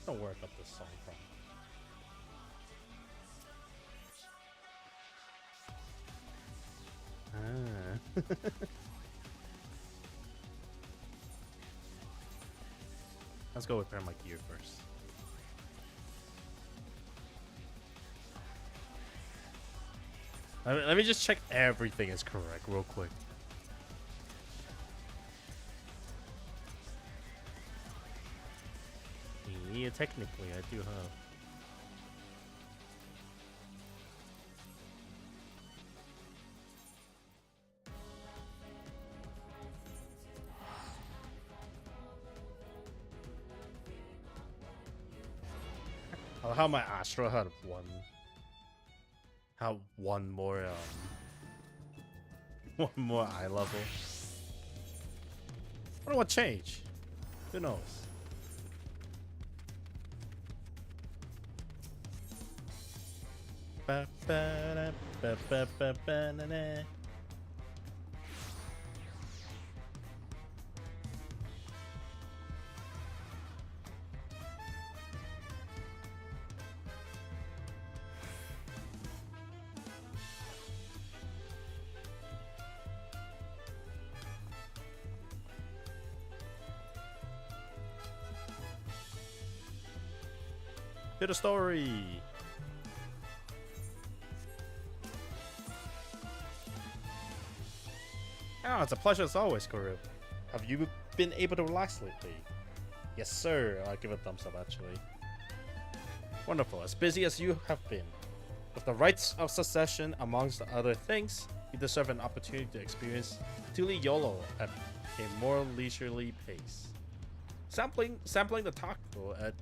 know where I got this song from. Ah. Let's go repair my gear first. Let me just check everything is correct real quick. Yeah, technically I do have. I love how my Astro had one more one more eye level. I wonder what changed. Who knows? Ba, ba, da, ba, ba, ba, ba, na, na. To the story. Oh, it's a pleasure as always, Kuru. Have you been able to relax lately? Yes, sir. I'll give a thumbs up, actually. Wonderful. As busy as you have been. With the rites of succession, amongst other things, you deserve an opportunity to experience Tuli Yolo at a more leisurely pace. Sampling the taco at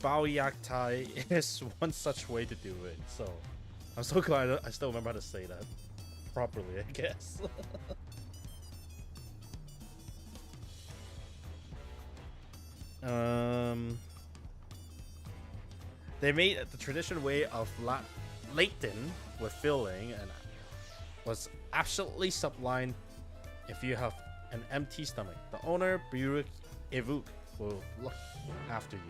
Baoyaktai is one such way to do it. So, I'm so glad I still remember how to say that properly, I guess. They made the traditional way of Leighton with filling and was absolutely sublime if you have an empty stomach. The owner, Buruk Evuk, will look after you.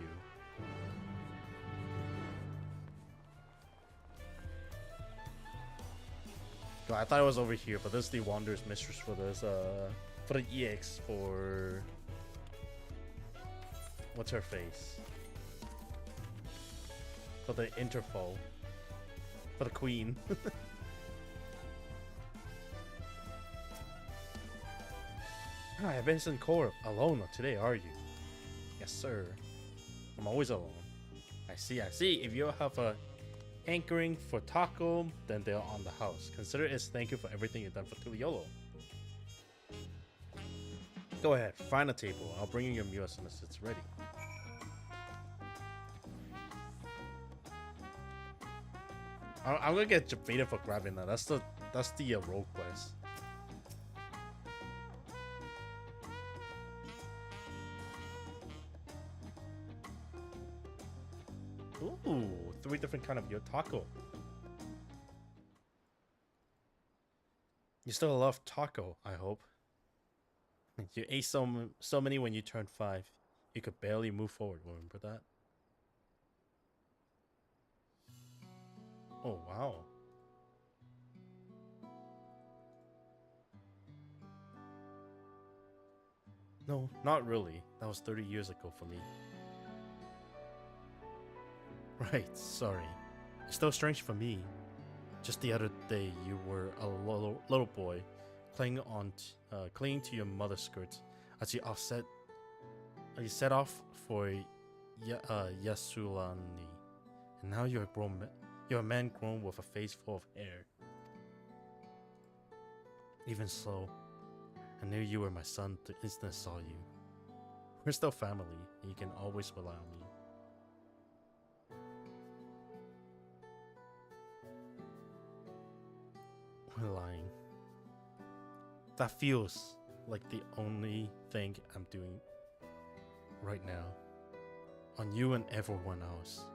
God, I thought it was over here, but this is the Wanderer's Mistress for this, for the EX for... What's her face? For the Interpol. For the Queen. I haven't been core alone today, are you? Yes, sir. I'm always alone. I see. If you have a hankering for taco, then they're on the house. Consider it as thank you for everything you've done for Tuliolo. Go ahead, find a table. I'll bring you your meal as soon as it's ready. I'm gonna get Jabita for grabbing that. That's the rogue quest. Ooh, 3 different kind of your taco. You still love taco, I hope. You ate so many when you turned 5. You could barely move forward. Remember that? Oh, wow. No, not really. That was 30 years ago for me. Right, sorry. It's still strange for me. Just the other day, you were a little boy, clinging to your mother's skirts as you set off for Yasulani, and now you're a man grown with a face full of hair. Even so, I knew you were my son the instant I saw you. We're still family, and you can always rely on me. We're lying. That feels like the only thing I'm doing right now. On you and everyone else.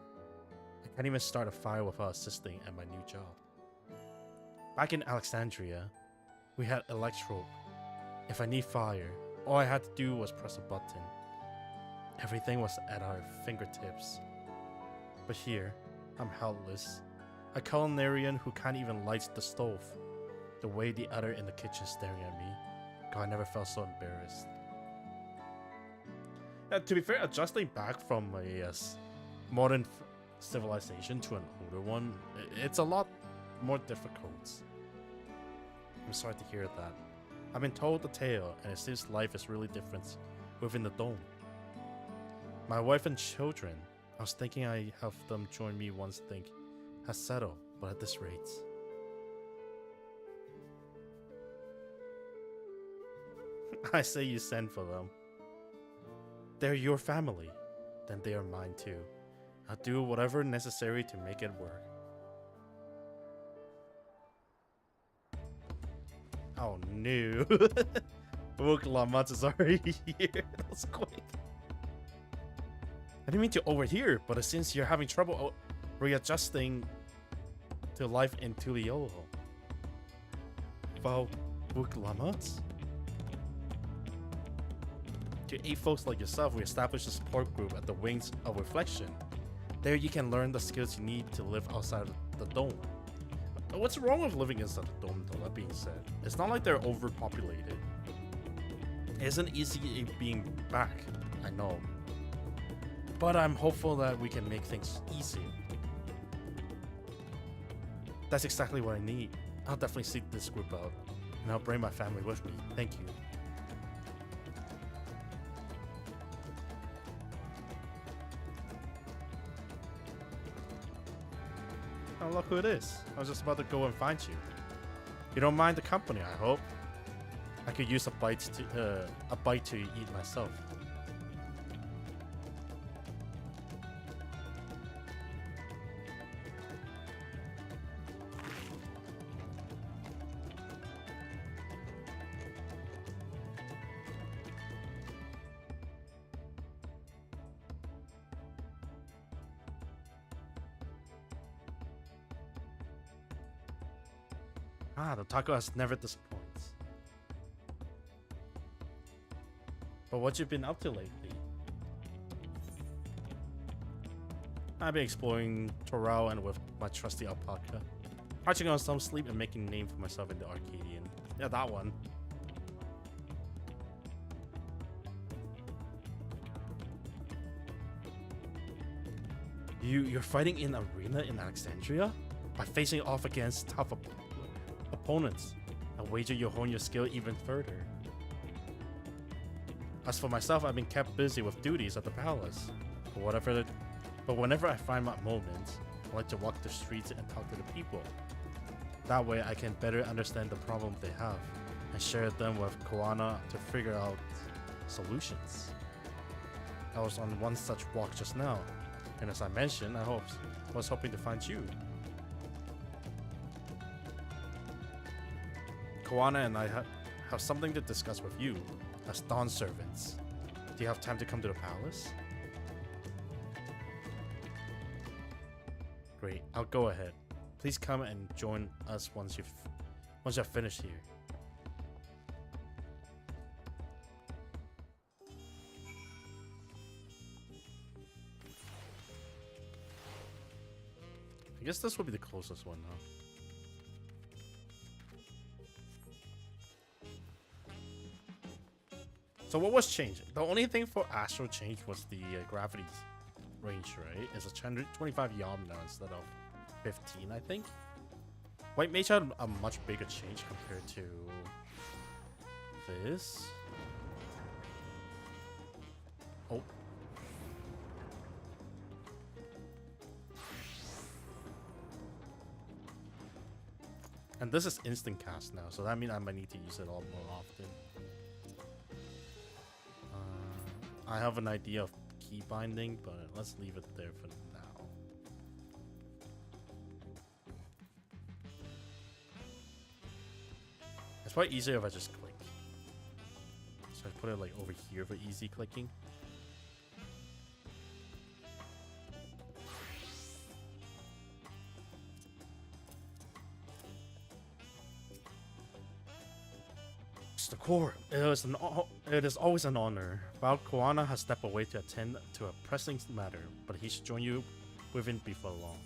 I can't even start a fire without assisting at my new job. Back in Alexandria, we had electrope. If I need fire, all I had to do was press a button. Everything was at our fingertips. But here, I'm helpless. A culinarian who can't even light the stove. The way the other in the kitchen staring at me. God, I never felt so embarrassed. Yeah, to be fair, adjusting back from a modern civilization to an older one, it's a lot more difficult. I'm sorry to hear that. I've been told the tale, and it seems life is really different within the dome. My wife and children, I was thinking I have them join me once things has settled, but at this rate. I say you send for them. They're your family, then they are mine too. I'll do whatever necessary to make it work. Oh no. Wook is already here. That was quick. I didn't mean to overhear, but since you're having trouble readjusting to life in Tuliolo. Well, Wook. To aid folks like yourself, we established a support group at the Wings of Reflection. There you can learn the skills you need to live outside the dome. What's wrong with living inside the dome though, that being said? It's not like they're overpopulated. It isn't easy being back, I know. But I'm hopeful that we can make things easier. That's exactly what I need. I'll definitely seek this group out, and I'll bring my family with me. Thank you. Oh, look who it is. I was just about to go and find you. You don't mind the company, I hope. I could use a bite to eat myself. Ah, the taco has never disappoints. But what you been up to lately? I've been exploring Torao and with my trusty alpaca. Catching on some sleep and making a name for myself in the Arcadian. Yeah, that one. You're fighting in arena in Alexandria? By facing off against tough opponents. I wager you'll hone your skill even further. As for myself, I've been kept busy with duties at the palace. But whenever I find my moments, I like to walk the streets and talk to the people. That way I can better understand the problems they have and share them with Koana to figure out solutions. I was on one such walk just now, and as I mentioned, I was hoping to find you. Koana and I have something to discuss with you as Dawn servants. Do you have time to come to the palace? Great, I'll go ahead. Please come and join us once you're finished here. I guess this will be the closest one, huh? So what was changed? The only thing for Astro changed was the gravity range, right? It's a 25 yom now instead of 15, I think. White Mage had a much bigger change compared to this. Oh. And this is instant cast now, so that means I might need to use it all more often. I have an idea of key binding, but let's leave it there for now. It's probably easier if I just click. So I put it like over here for easy clicking. It's the core. It is always an honor. Val Koana has stepped away to attend to a pressing matter, but he should join you within before long.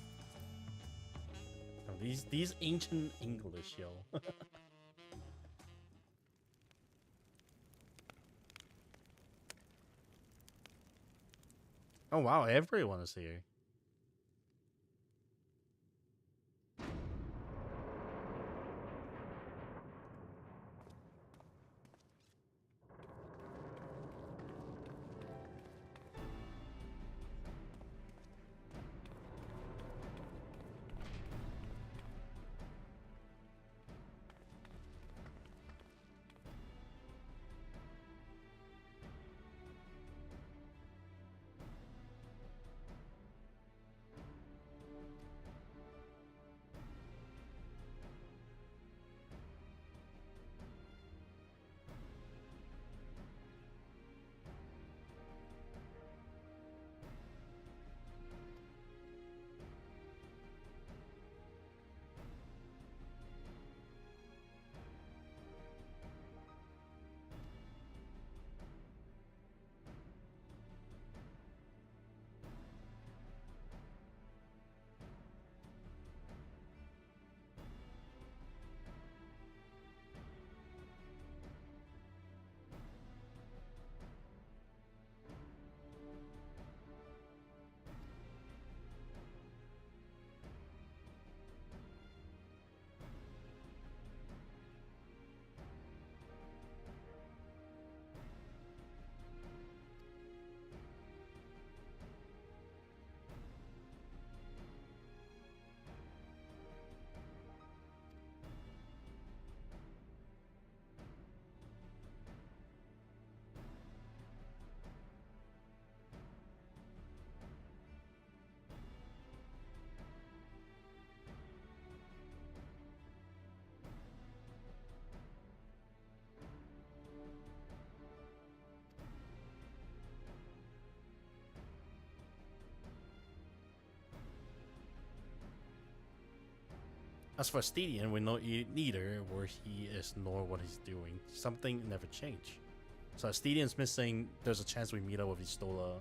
Oh, these ancient English, yo. Oh wow, everyone is here. As for Stedian, we know neither where he is nor what he's doing. Something never changed. So if Stedian's missing, there's a chance we meet up with Istola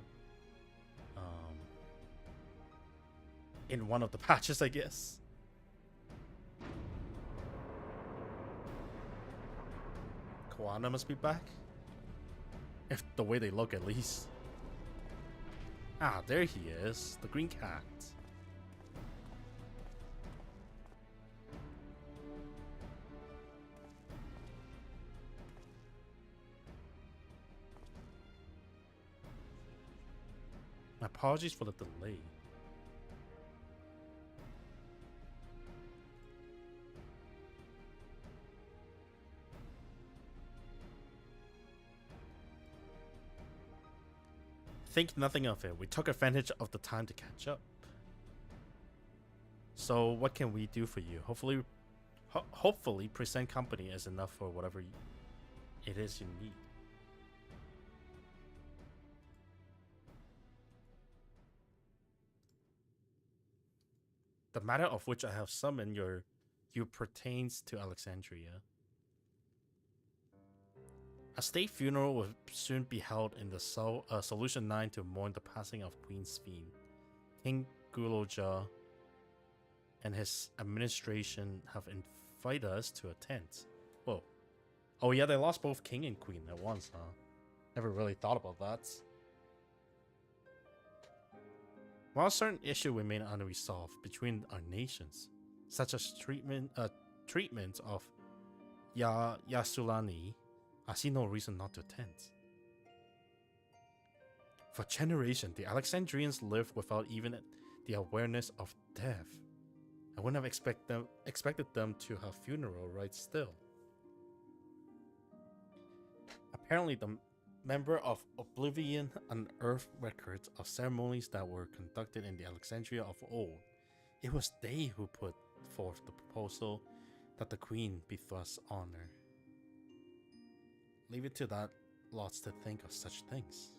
in one of the patches, I guess. Koana must be back. If the way they look, at least. Ah, there he is, the green cat. My apologies for the delay. Think nothing of it. We took advantage of the time to catch up. So what can we do for you? Hopefully present company is enough for whatever it is you need. The matter of which I have summoned you pertains to Alexandria. A state funeral will soon be held in the Solution 9 to mourn the passing of Queen Sphene. King Guloja and his administration have invited us to attend. Whoa. Oh yeah, they lost both king and queen at once, huh? Never really thought about that. While certain issues remain unresolved between our nations, such as treatment of Yasulani, I see no reason not to attend. For generations, the Alexandrians lived without even the awareness of death. I wouldn't have expected them to have funeral rites still. Apparently, the member of Oblivion unearthed records of ceremonies that were conducted in the Alexandria of old. It was they who put forth the proposal that the queen be thus honored. Leave it to that lots to think of such things.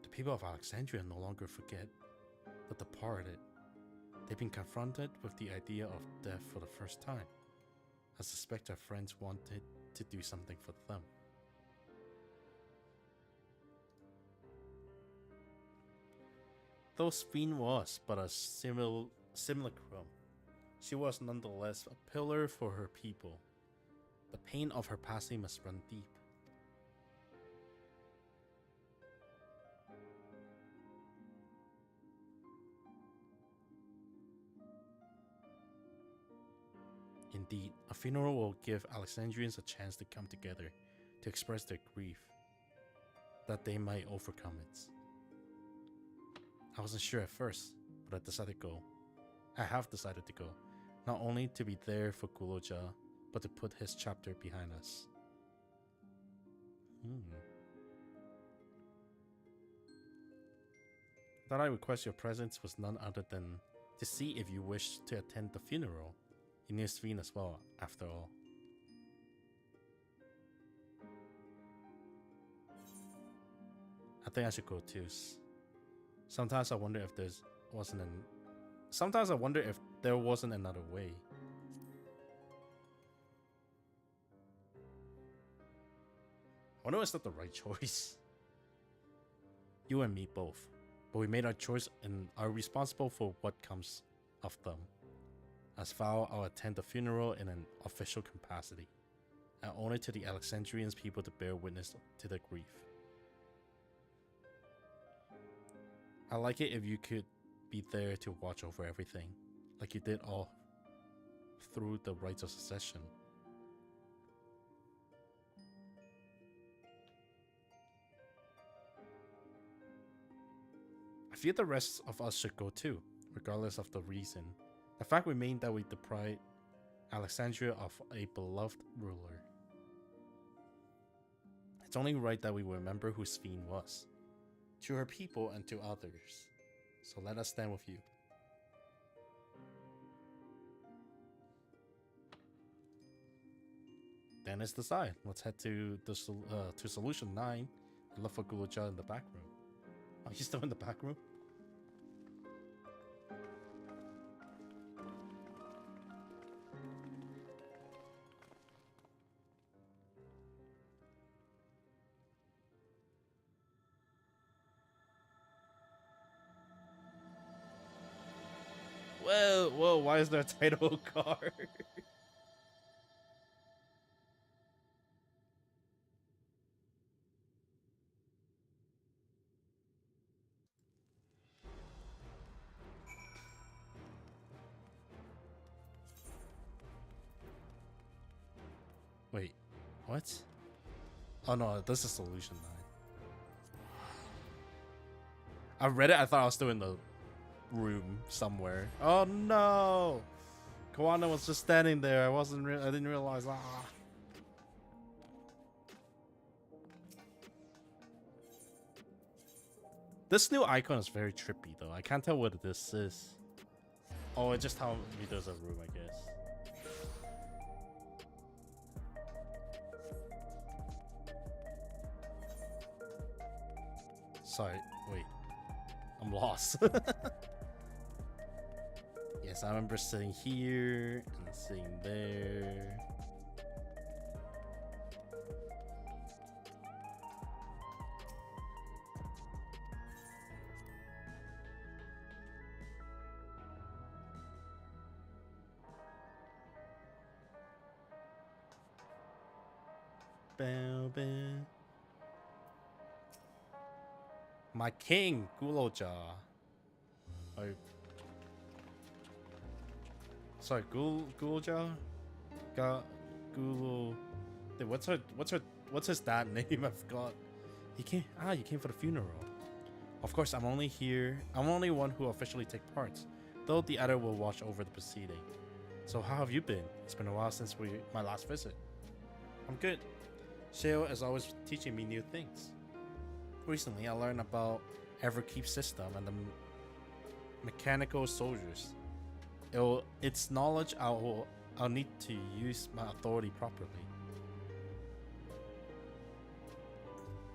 The people of Alexandria no longer forget the departed. They've been confronted with the idea of death for the first time. I suspect our friends wanted to do something for them. Though Sphin was but a simulacrum, she was nonetheless a pillar for her people. The pain of her passing must run deep. Indeed, a funeral will give Alexandrians a chance to come together to express their grief, that they might overcome it. I wasn't sure at first, but I decided to go. I have decided to go, not only to be there for Guloja, but to put his chapter behind us. That I request your presence was none other than to see if you wish to attend the funeral. You knew Sphin as well, after all. I think I should go too. Sometimes I wonder if there wasn't another way. I wonder if that's the right choice. You and me both. But we made our choice and are responsible for what comes of them. As Val, I'll attend the funeral in an official capacity. I owe it to the Alexandrians people to bear witness to their grief. I like it if you could be there to watch over everything, like you did all through the rites of succession. I feel the rest of us should go too, regardless of the reason. The fact remained that we deprived Alexandria of a beloved ruler. It's only right that we remember who Sphin was, to her people and to others. So let us stand with you. Then it's decided. Let's head to the to solution 9 and look for Guloja in the back room. Oh, he's still in the back room? Whoa, why is there a title card? Wait, what? Oh no, this is solution 9. I read it, I thought I was still in the room somewhere. Oh no! Kawana was just standing there. I didn't realize. This new icon is very trippy though. I can't tell what this is. Oh, it just tells me there's a room, I guess. Sorry, wait. I'm lost. Yes, I remember sitting here and sitting there. Bow, bow. My king, Guloja. Oh. Sorry, Guloja? Gulo. What's his dad name? I forgot. You came for the funeral. Of course, I'm only one who officially take part, though the other will watch over the proceeding. So how have you been? It's been a while since my last visit. I'm good. Sheo is always teaching me new things. Recently, I learned about Everkeep system and the mechanical soldiers. It's knowledge I'll need to use my authority properly.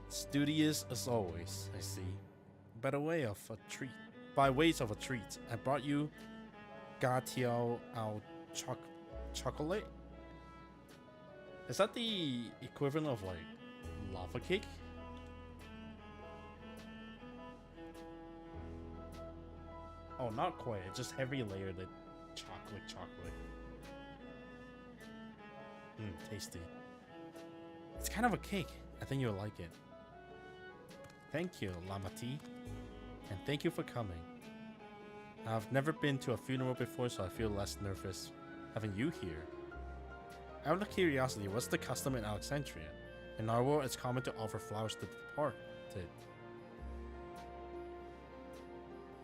Studious as always, I see. By ways of a treat, I brought you Gatiao chocolate. Is that the equivalent of like lava cake? Oh, not quite. It's just heavy layered like chocolate. Tasty. It's kind of a cake. I think you'll like it. Thank you, Lamati. And thank you for coming. I've never been to a funeral before, so I feel less nervous having you here. Out of curiosity, what's the custom in Alexandria? In our world, it's common to offer flowers to the departed.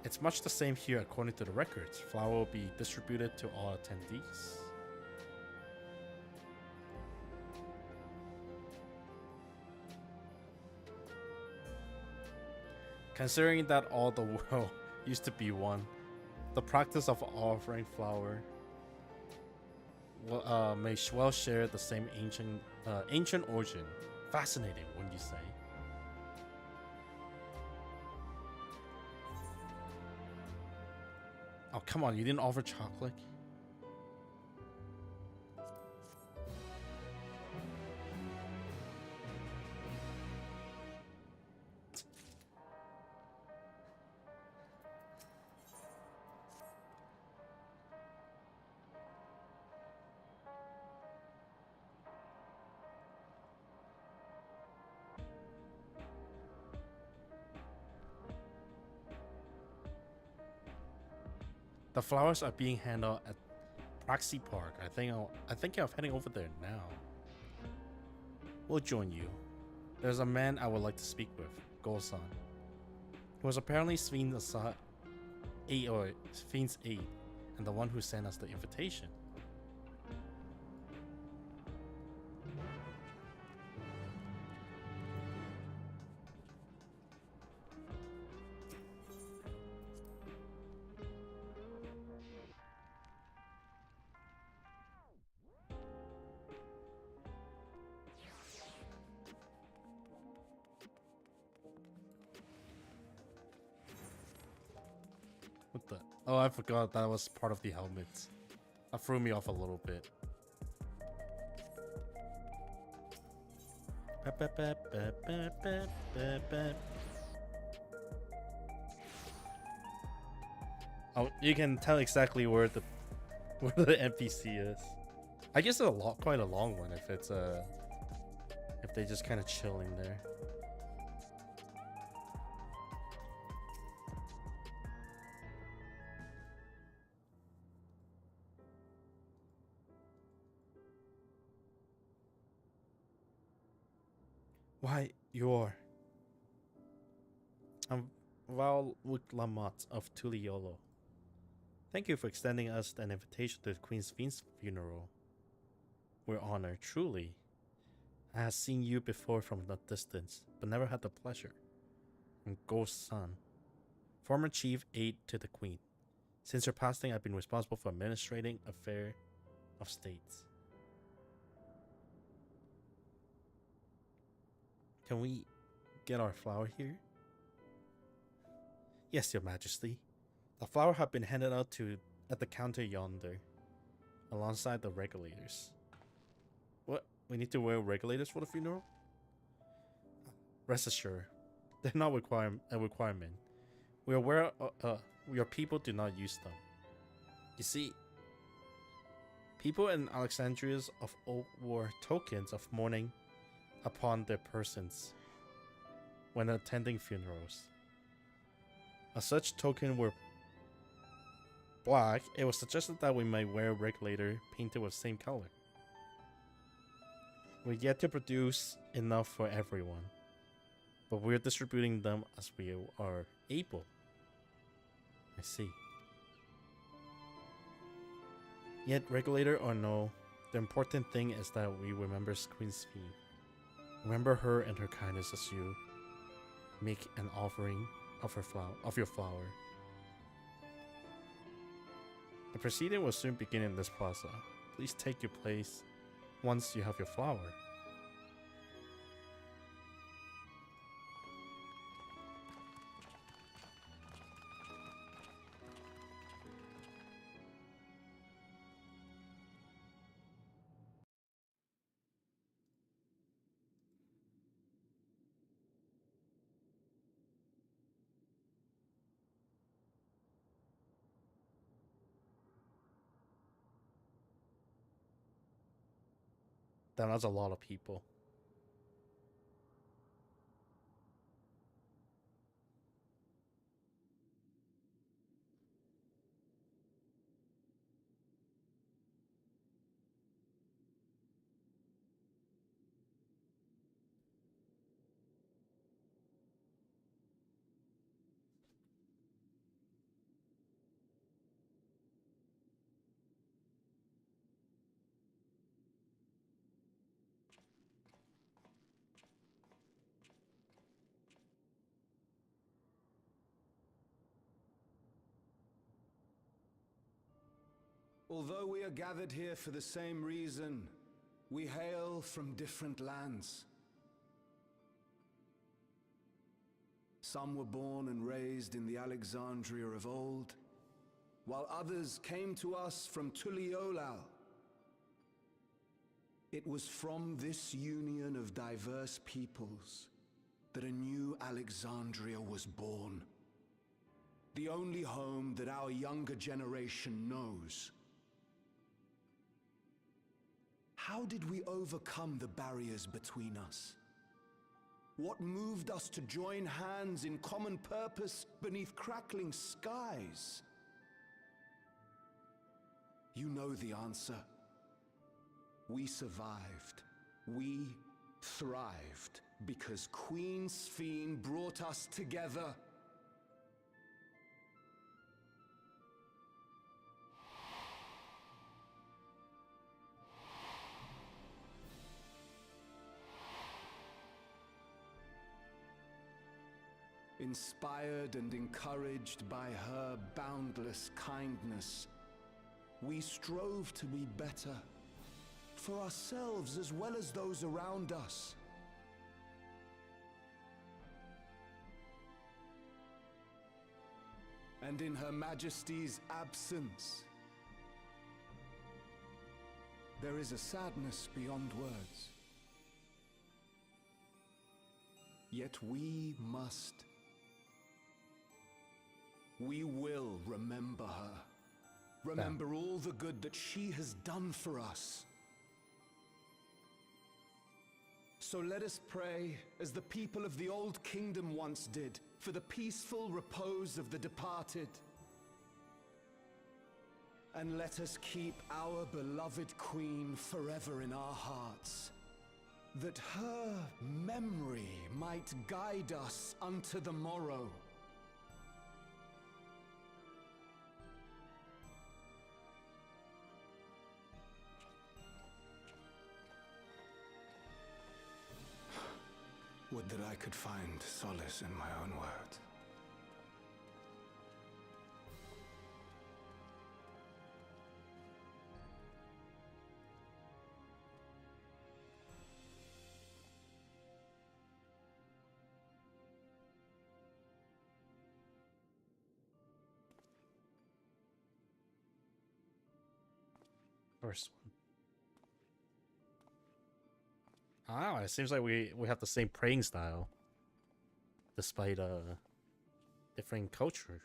It's much the same here according to the records. Flower will be distributed to all attendees. Considering that all the world used to be one, the practice of offering flower may well share the same ancient origin. Fascinating, wouldn't you say? Oh, come on, you didn't offer chocolate? The flowers are being handled at Praxi Park. I think I'm heading over there now. We'll join you. There's a man I would like to speak with, Go-san. He was apparently Fiend's aide, and the one who sent us the invitation. What the? Oh, I forgot that was part of the helmets. That threw me off a little bit. Oh, you can tell exactly where the NPC is. I guess it's quite a long one if it's if they just kind of chilling there. Why, you're... I'm Val Wuklamat of Tuliolo. Thank you for extending us an invitation to the Queen's Fiend's funeral. We're honored, truly. I have seen you before from a distance, but never had the pleasure. I'm Ghost-san, former chief aide to the Queen. Since her passing, I've been responsible for administrating affairs of states. Can we get our flower here? Yes, Your Majesty. The flower have been handed out at the counter yonder, alongside the regulators. What? We need to wear regulators for the funeral? Rest assured, they're not a requirement. We are aware your people do not use them. You see, people in Alexandria's of old wore tokens of mourning upon their persons when attending funerals. As such token were black, it was suggested that we might wear a regulator painted with the same color. We're yet to produce enough for everyone, but we're distributing them as we are able. I see. Yet, regulator or no, the important thing is that we remember Queen's Fiend. Remember her and her kindness as you make an offering of your flower. The proceeding will soon begin in this plaza. Please take your place once you have your flower. Damn, that's a lot of people. Although we are gathered here for the same reason, we hail from different lands. Some were born and raised in the Alexandria of old, while others came to us from Tuliolal. It was from this union of diverse peoples that a new Alexandria was born. The only home that our younger generation knows. How did we overcome the barriers between us? What moved us to join hands in common purpose beneath crackling skies? You know the answer. We survived. We thrived because Queen XIV brought us together. Inspired and encouraged by her boundless kindness, we strove to be better, for ourselves as well as those around us. And in Her Majesty's absence, there is a sadness beyond words. Yet we must. We will remember her. Remember all the good that she has done for us. So let us pray, as the people of the Old Kingdom once did, for the peaceful repose of the departed. And let us keep our beloved Queen forever in our hearts, that her memory might guide us unto the morrow. Would that I could find solace in my own words. First one. Ah, it seems like we have the same praying style, despite different culture.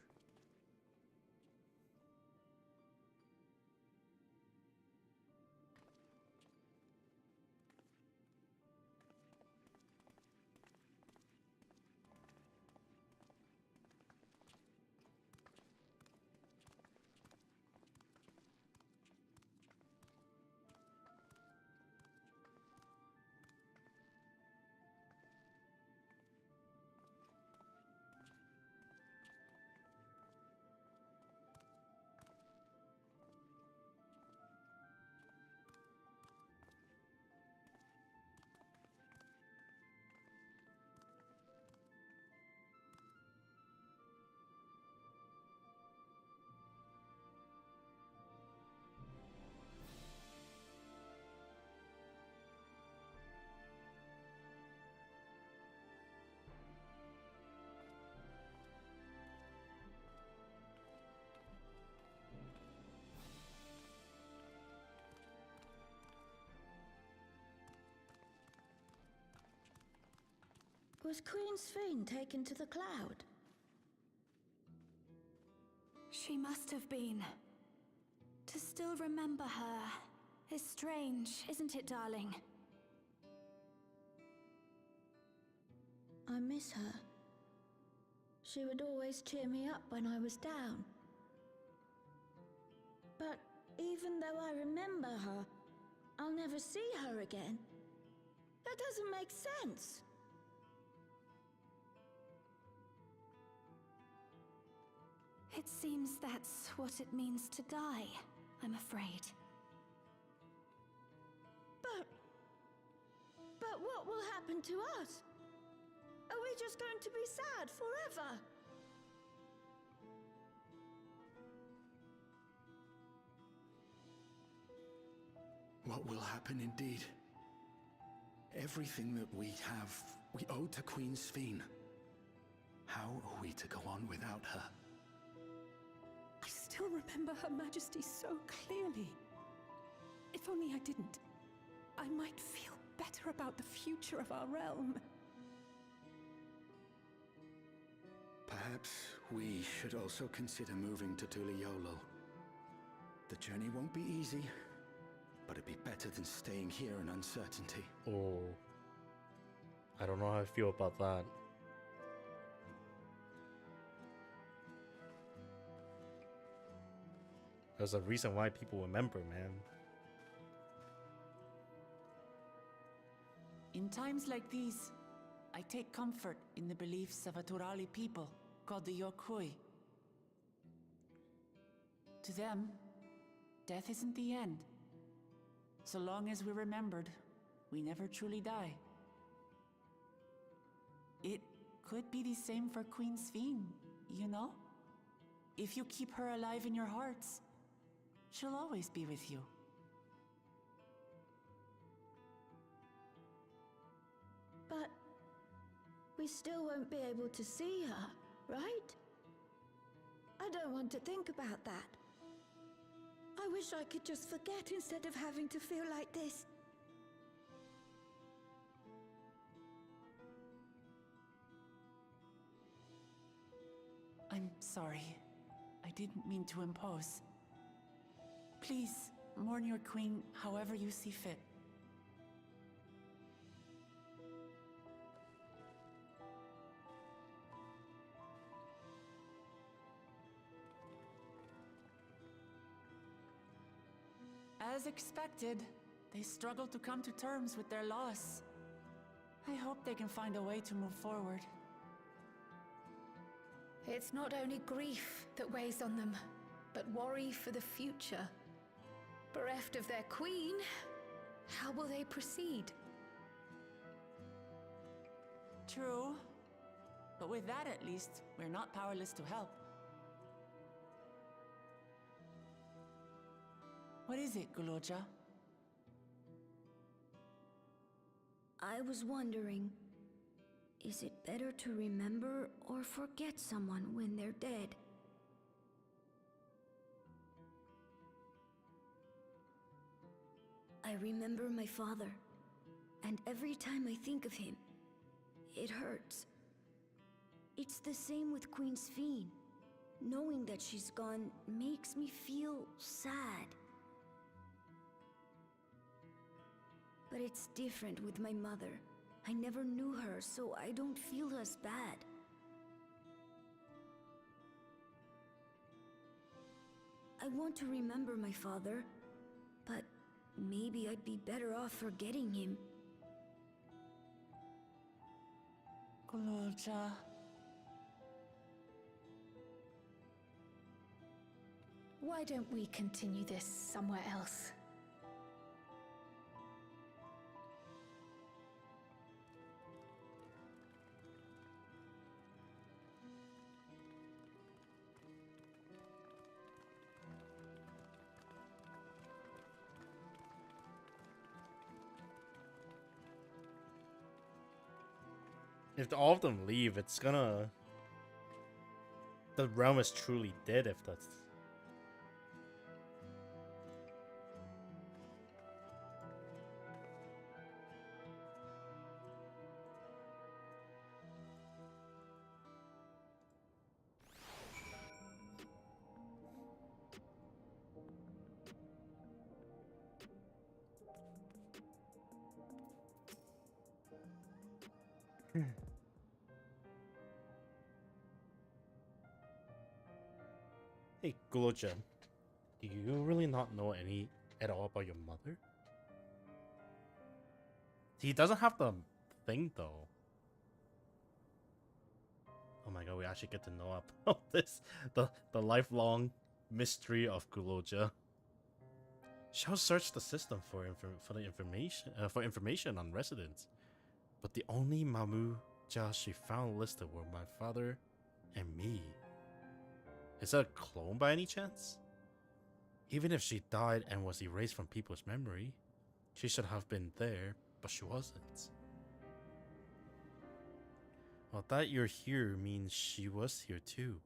Was Queen XIV taken to the cloud? She must have been. To still remember her is strange, isn't it, darling? I miss her. She would always cheer me up when I was down. But even though I remember her, I'll never see her again. That doesn't make sense. It seems that's what it means to die, I'm afraid. But what will happen to us? Are we just going to be sad forever? What will happen indeed? Everything that we have, we owe to Queen Sphene. How are we to go on without her? I still remember Her Majesty so clearly. If only I didn't, I might feel better about the future of our realm. Perhaps we should also consider moving to Tuliolo. The journey won't be easy, but it'd be better than staying here in uncertainty. Oh, I don't know how I feel about that. There's a reason why people remember, man. In times like these, I take comfort in the beliefs of a Turali people called the Yokui. To them, death isn't the end. So long as we're remembered, we never truly die. It could be the same for Queen Sphene, you know? If you keep her alive in your hearts, she'll always be with you. But we still won't be able to see her, right? I don't want to think about that. I wish I could just forget instead of having to feel like this. I'm sorry. I didn't mean to impose. Please, mourn your queen however you see fit. As expected, they struggle to come to terms with their loss. I hope they can find a way to move forward. It's not only grief that weighs on them, but worry for the future. Bereft of their queen, how will they proceed? True. But with that at least, we're not powerless to help. What is it, Guloja? I was wondering, is it better to remember or forget someone when they're dead? I remember my father, and every time I think of him, it hurts. It's the same with Queen Sphene. Knowing that she's gone makes me feel sad. But it's different with my mother. I never knew her, so I don't feel as bad. I want to remember my father, but maybe I'd be better off forgetting him. Guloja. Why don't we continue this somewhere else? If all of them leave, it's gonna... The realm is truly dead if that's... Hey, Guloja, do you really not know any at all about your mother? He doesn't have the thing though. Oh my god, we actually get to know about this. The lifelong mystery of Guloja. Shall search the system for the information on residents, but the only Mamuja she found listed were my father and me. Is that a clone by any chance? Even if she died and was erased from people's memory, she should have been there, but she wasn't. Well, that you're here means she was here too.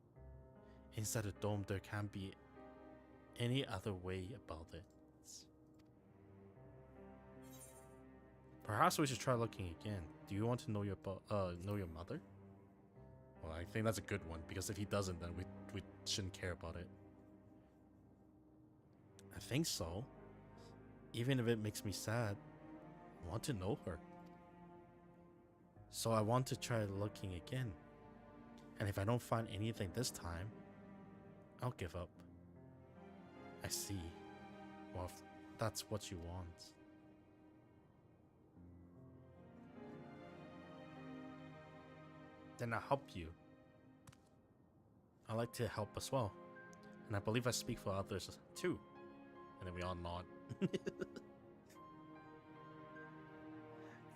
Inside the dome, there can't be any other way about it. Perhaps we should try looking again. Do you want to know your mother? Well, I think that's a good one, because if he doesn't, then we shouldn't care about it. I think so. Even if it makes me sad, I want to know her. So I want to try looking again. And if I don't find anything this time, I'll give up. I see. Well, if that's what you want. Then I'll help you. I like to help as well. And I believe I speak for others too. And then we all nod.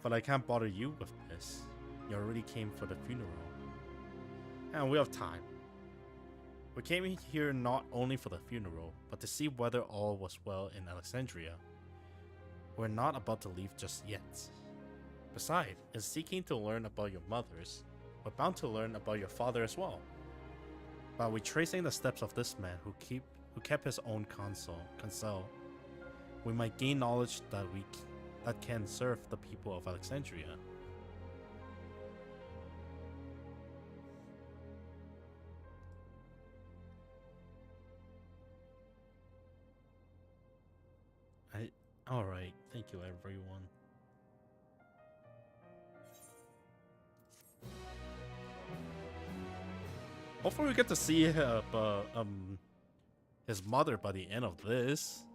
But I can't bother you with this. You already came for the funeral. And we have time. We came here not only for the funeral, but to see whether all was well in Alexandria. We're not about to leave just yet. Besides, in seeking to learn about your mothers, we're bound to learn about your father as well. By retracing the steps of this man who kept his own counsel, we might gain knowledge that can serve the people of Alexandria. Alright, thank you everyone. Hopefully we get to see his mother by the end of this.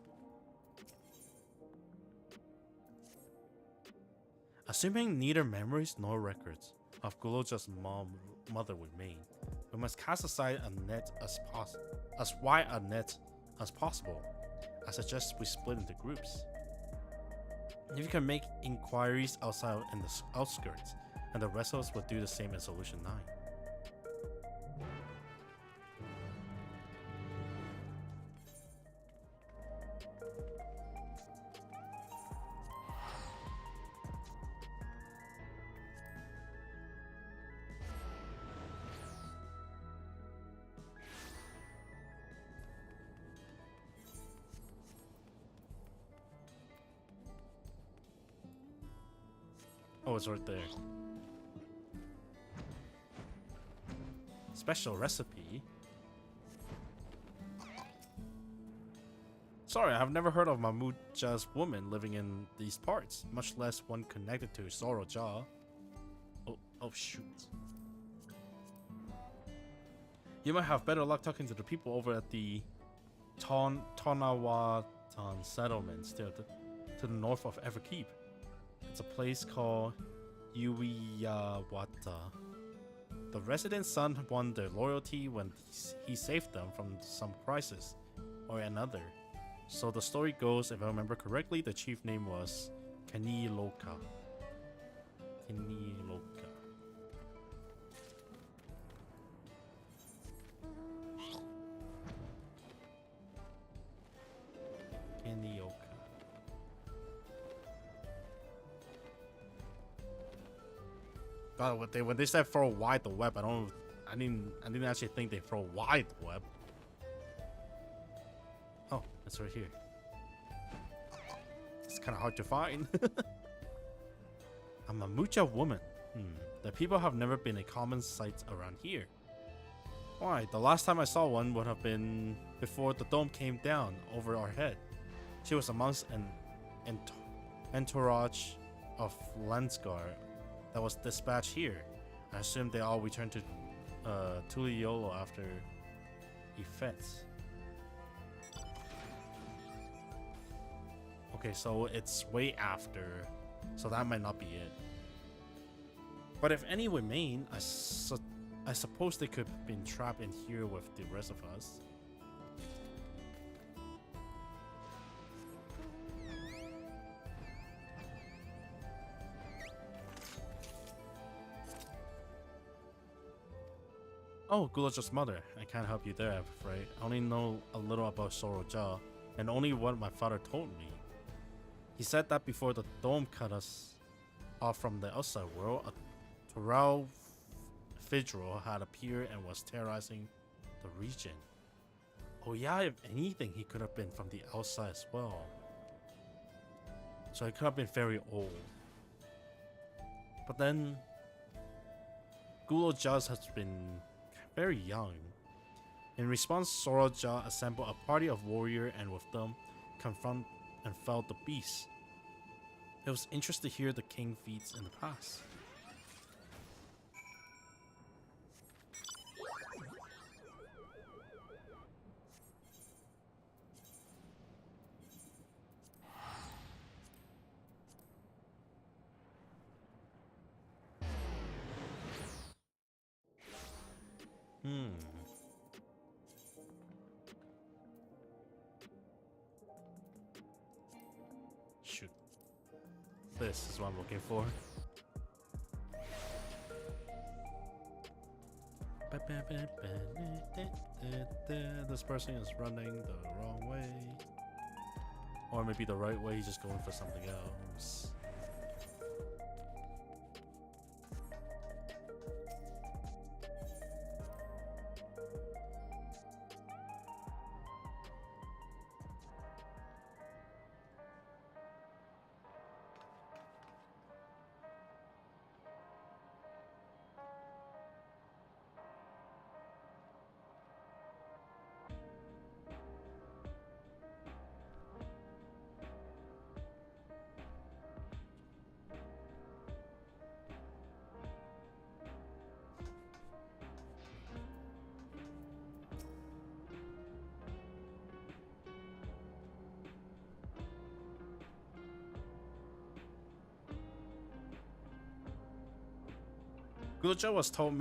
Assuming neither memories nor records of Guloja's mother remain, we must cast aside a net as wide a net as possible. I suggest we split into groups. If you can make inquiries outside in the outskirts, and the rest of us will do the same in Solution 9. Oh, it's right there. Special recipe. Sorry, I have never heard of Mamuja's woman living in these parts, much less one connected to Soroja. Oh shoot. You might have better luck talking to the people over at the Tonawatan settlements to the north of Everkeep. It's a place called Uwiyawata. The resident's son won their loyalty when he saved them from some crisis or another. So the story goes, if I remember correctly, the chief name was Kaniloka. Kaniloka. Kanioka. God, when they said throw wide the web, I didn't actually think they throw wide the web. Oh, it's right here. It's kind of hard to find. A Mamuja woman. The people have never been a common sight around here. Why? The last time I saw one would have been before the dome came down over our head. She was amongst an entourage of Lensgar that was dispatched here. I assume they all returned to Tuliolo after effects. Okay, so it's way after, so that might not be it. But if any remain, I suppose they could have been trapped in here with the rest of us. Oh, Gulaja's mother. I can't help you there, I'm afraid. I only know a little about Soroja, and only what my father told me. He said that before the dome cut us off from the outside world, a Torau Fidril had appeared and was terrorizing the region. Oh yeah, if anything, he could have been from the outside as well. So he could have been very old. But then, Gulaja has been very young. In response, Soroja assembled a party of warriors and with them confront and felled the beast. It was interesting to hear the king feats in the past. Shoot. This is what I'm looking for. This person is running the wrong way. Or maybe the right way, he's just going for something else. Gujo has told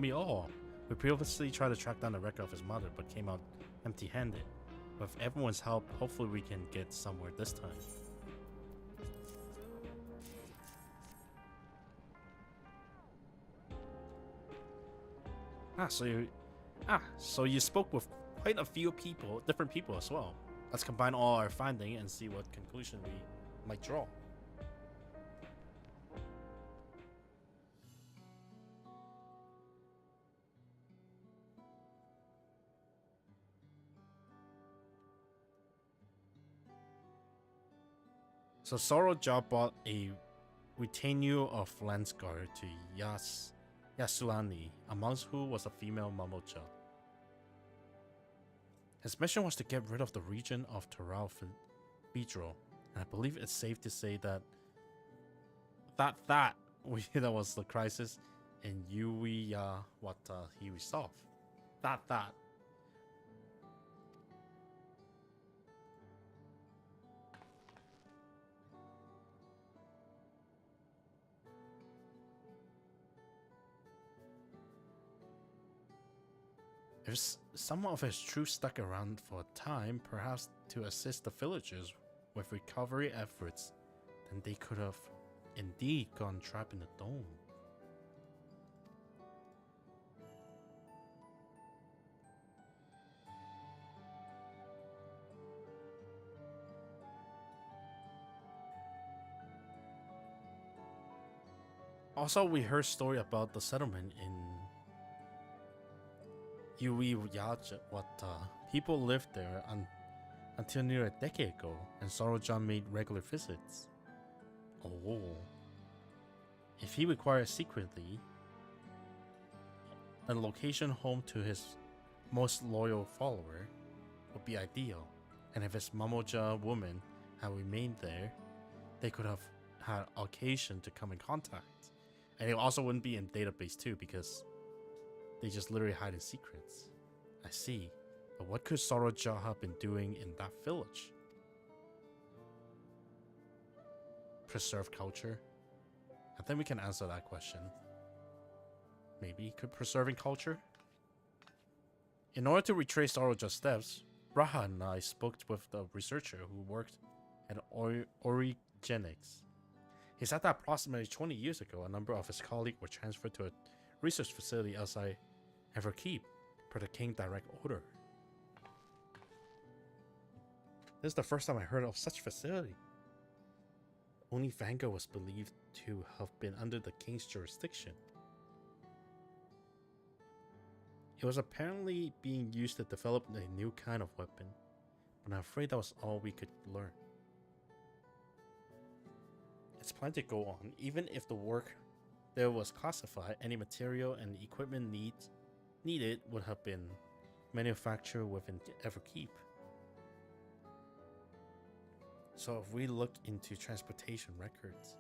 me all. We previously tried to track down the record of his mother, but came out empty-handed. With everyone's help, hopefully we can get somewhere this time. So you spoke with quite a few people, different people as well. Let's combine all our findings and see what conclusion we might draw. So Soroja bought a retinue of Landsguard to Yasuani, amongst who was a female Mamocha. His mission was to get rid of the region of Torau Fidril, and I believe it's safe to say that that was the crisis in Yuya what he resolved. That. If some of his troops stuck around for a time, perhaps to assist the villagers with recovery efforts, then they could have indeed gone trapped in the dome. Also, we heard story about the settlement in Yui Yaja, people lived there until near a decade ago, and Sorojan made regular visits. Oh. If he required secretly a location home to his most loyal follower would be ideal, and if his Mamoja woman had remained there, they could have had occasion to come in contact. And it also wouldn't be in database too, because they just literally hide in secrets. I see. But what could Soroja have been doing in that village? preserve culture? I think we can answer that question. Maybe could preserving culture? In order to retrace Oroja's steps, Raha and I spoke with the researcher who worked at Origenics. He said that approximately 20 years ago, a number of his colleagues were transferred to a research facility outside Everkeep per the King direct order. This is the first time I heard of such facility. Only Vanguard was believed to have been under the King's jurisdiction. It was apparently being used to develop a new kind of weapon, but I'm afraid that was all we could learn. It's planned to go on, even if the work there was classified, any material and equipment needed would have been manufactured within Everkeep. So if we look into transportation records,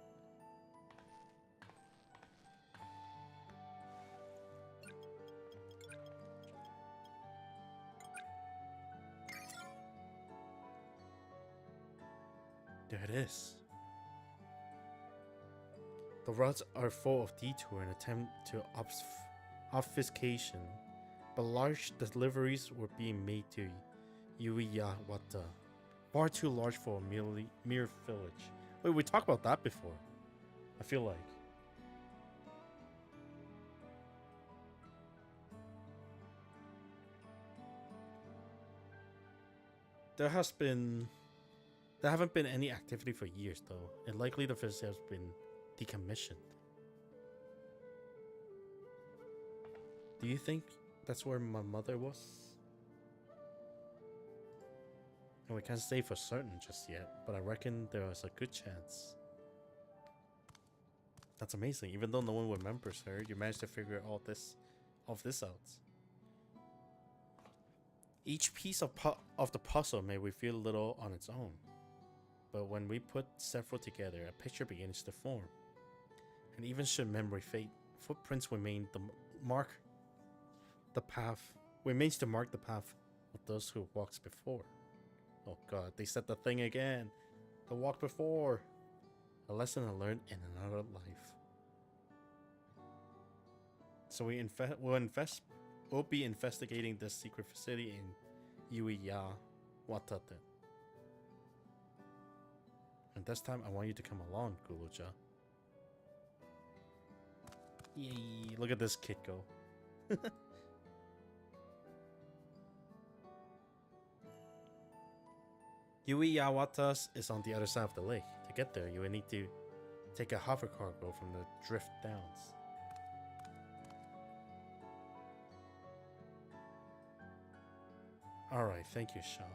there it is. The routes are full of detour and attempt to obfuscation, but large deliveries were being made to Yuiyawata, far too large for a mere village. Wait, we talked about that before. I feel like. There haven't been any activity for years though, and likely the facility has been decommissioned. Do you think that's where my mother was? And we can't say for certain just yet, but I reckon there was a good chance. That's amazing. Even though no one remembers her, you managed to figure all this out. Each piece of the puzzle may reveal little on its own, but when we put several together, a picture begins to form. And even should memory fade, footprints remain to mark the path of those who walked before. Oh god, they said the thing again. The walk before. A lesson I learned in another life. So we'll be investigating this secret facility in Yuiyawata. And this time I want you to come along, Guluja. Yay, look at this kid go. Yuiyawata is on the other side of the lake. To get there, you will need to take a hover cargo from the Drift Downs. Alright, thank you, Sean.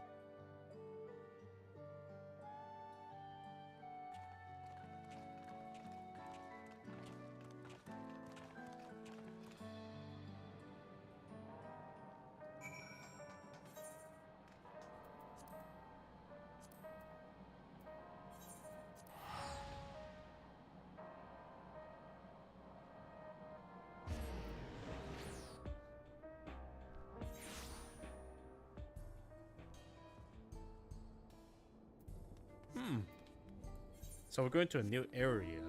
So we're going to a new area.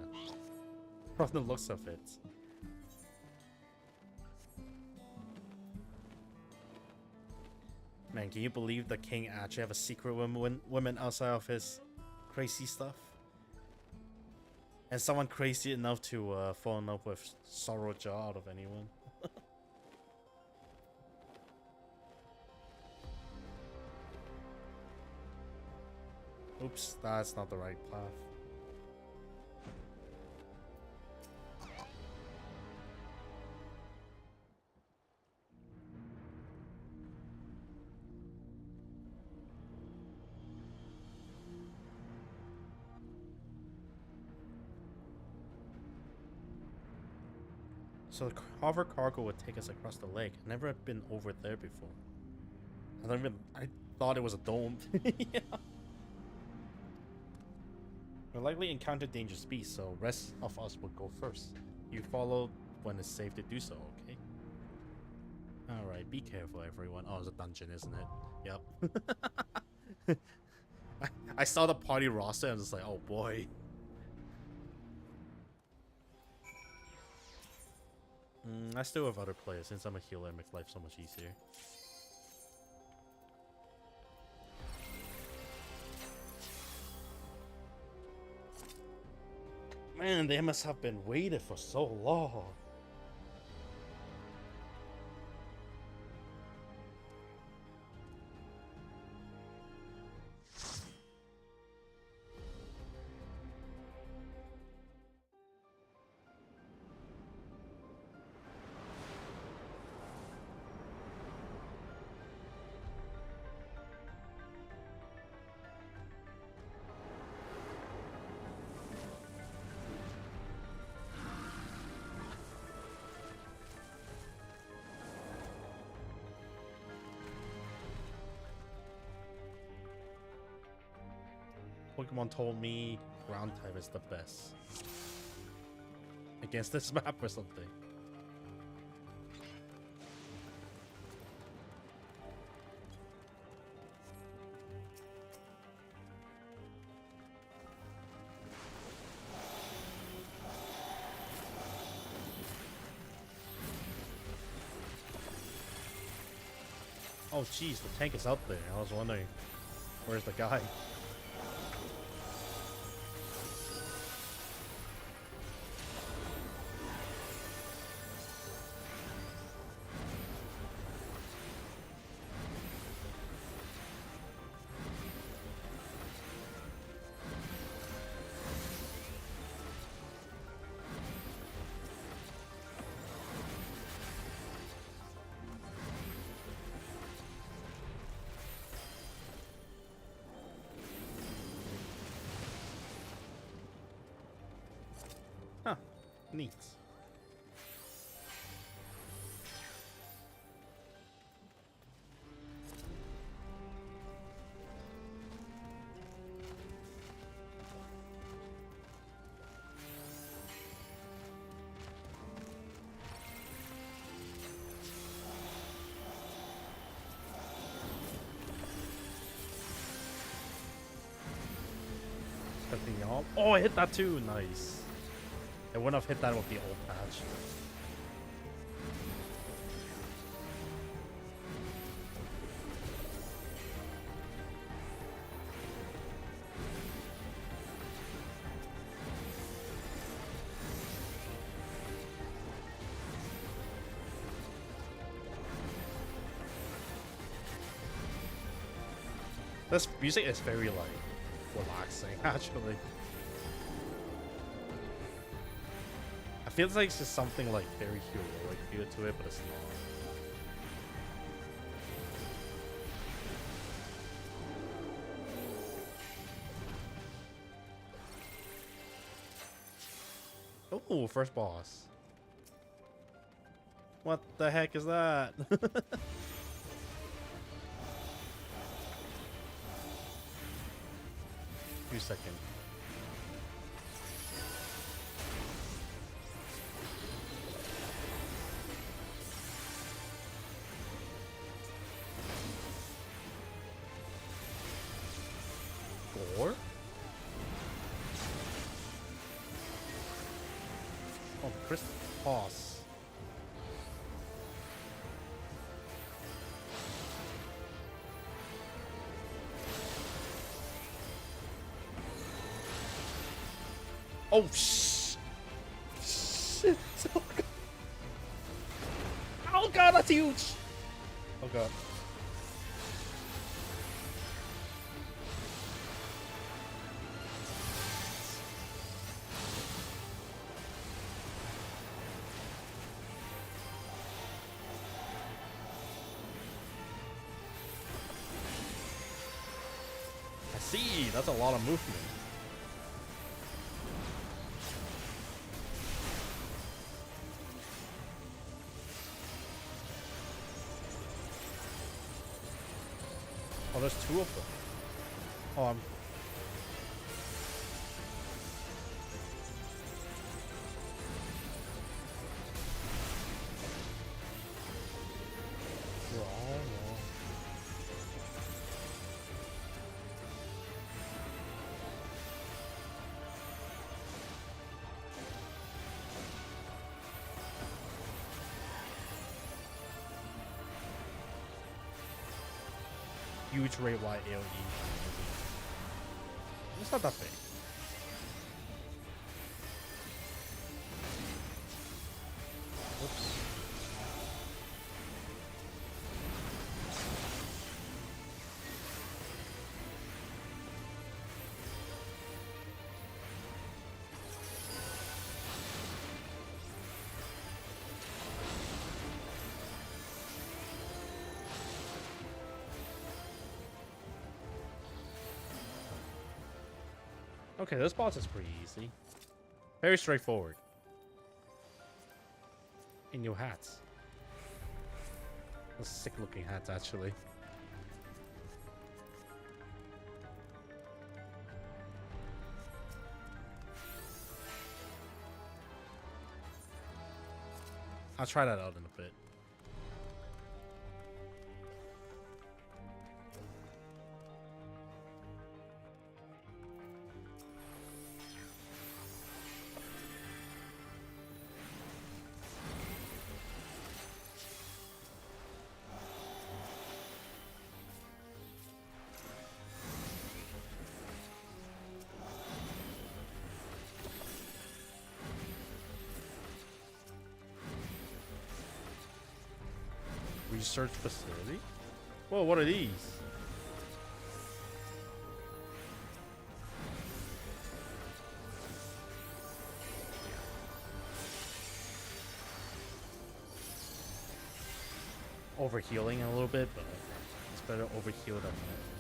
From the looks of it. Man, can you believe the king actually have a secret woman outside of his crazy stuff? And someone crazy enough to fall in love with Soroja out of anyone. Oops, that's not the right path. So the hover cargo would take us across the lake. I've never been over there before. I thought it was a dome. Yeah. We'll likely encounter dangerous beasts, so rest of us will go first. You follow when it's safe to do so, okay? Alright, be careful everyone. Oh, it's a dungeon, isn't it? Yep. I saw the party roster and I was just like, oh boy. I still have other players. Since I'm a healer, it makes life so much easier. Man, they must have been waiting for so long. Pokemon told me ground type is the best against this map or something. Oh jeez, the tank is out there. I was wondering, where's the guy? Huh, neat. Everything up. Oh, I hit that too. Nice. I wouldn't have hit that with the old patch. This music is very like relaxing, actually. I feel like it's just something like very heroic feel to it, but it's not. Oh, first boss. What the heck is that? 2 seconds. Four? Oh, Chris Boss. Oh, shit. Oh, God. Oh, God, that's huge. Oh, God. I see. That's a lot of movement. Oh, there's 2 of them. Oh, I'm... huge rate wide AoE. It's not that big. Oops. Okay, this boss is pretty easy. Very straightforward. In your hats. Those sick looking hats, actually. I'll try that out in a bit. Research facility? Whoa, what are these? Overhealing a little bit, but it's better overheal than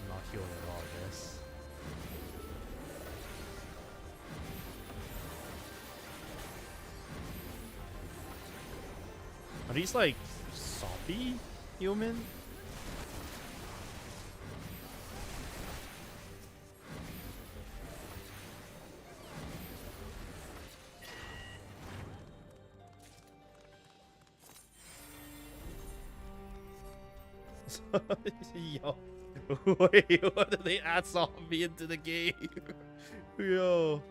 not healing at all, I guess. Are these like zombie human? Yo, wait, what did they add zombie into the game? Yo.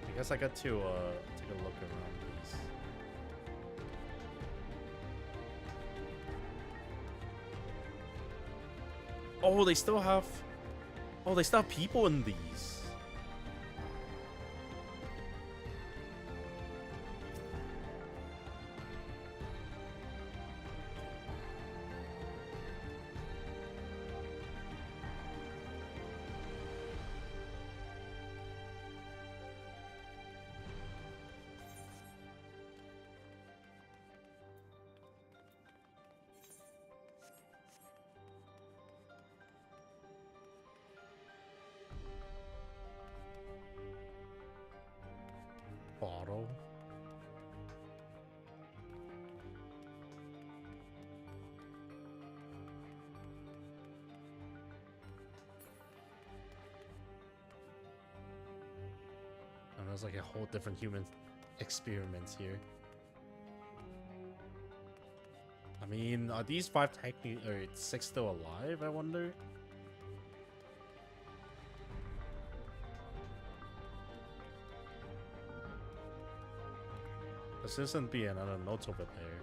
I guess I got to take a look around these. Oh, they still have. Oh, they still have people in these. Bottle. And there's like a whole different human experiments here. I mean, are these 5 technically or 6 still alive, I wonder? This isn't be another note over there.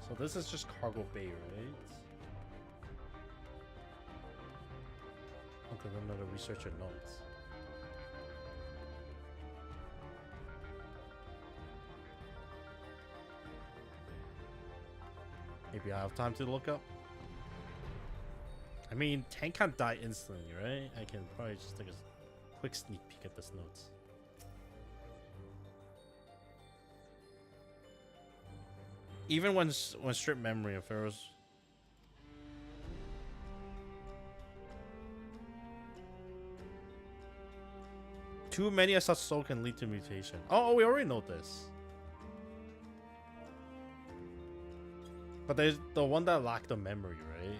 So this is just cargo bay, right? Okay, another researcher notes. Maybe I have time to look up. I mean, tank can't die instantly, right? I can probably just take a quick sneak peek at this notes. Even when stripped memory of Pharaoh's. Too many of such soul can lead to mutation. Oh, we already know this. But there's the one that lacked the memory, right?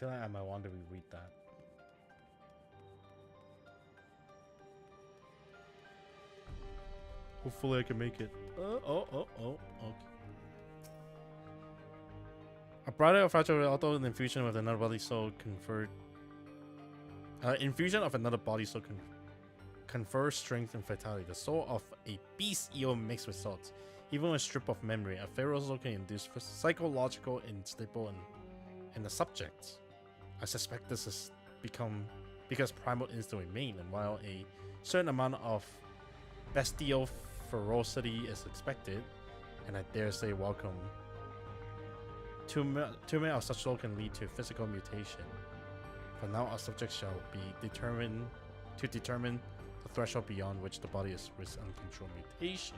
feel like I might want to reread that. Hopefully I can make it. Okay. A brighter or fragile auto infusion with another body soul conferred. Infusion of another body soul confers strength and vitality. The soul of a beast eel mixed with salt. Even when stripped of memory, a pharaoh soul can induce psychological unstable in the subject. I suspect this has become because primal instinct remain, and while a certain amount of bestial ferocity is expected, and I dare say welcome, too many of such soul can lead to physical mutation. For now, our subject shall be determined to determine the threshold beyond which the body is risk uncontrolled mutation.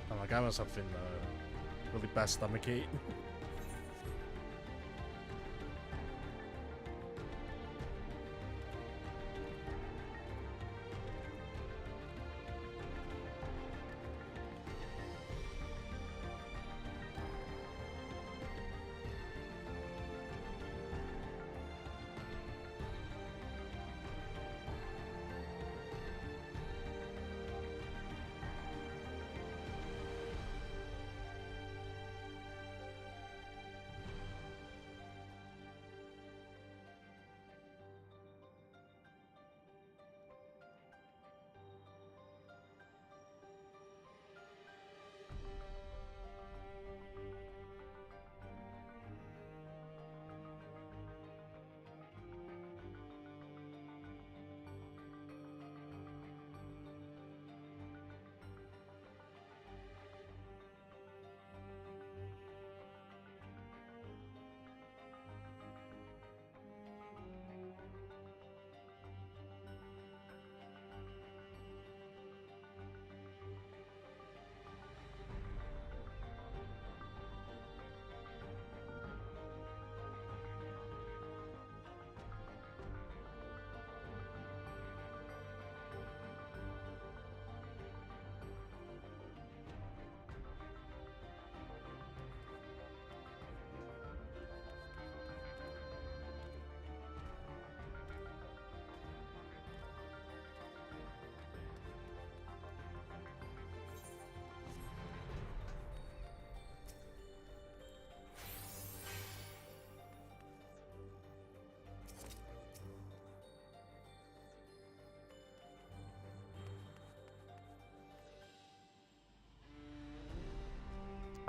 Oh my god, I must have been really bad stomachache.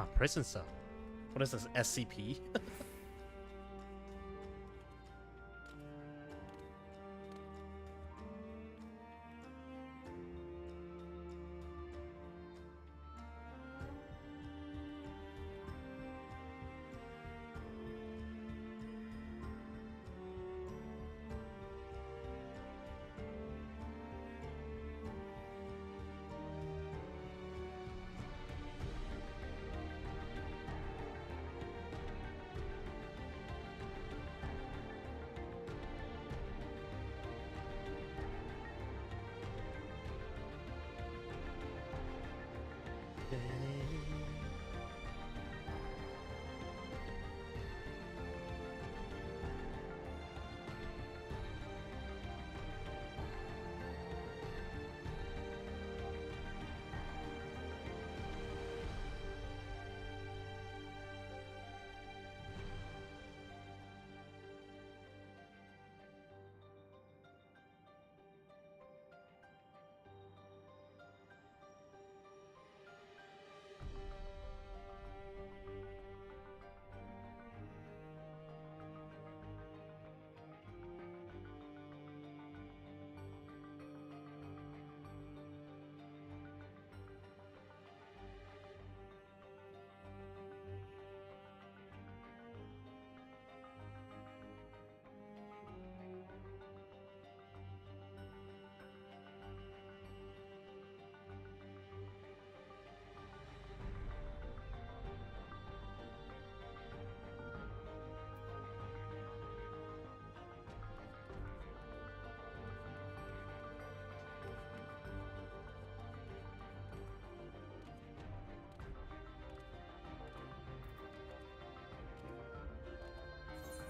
Ah, prison cell. What is this, SCP?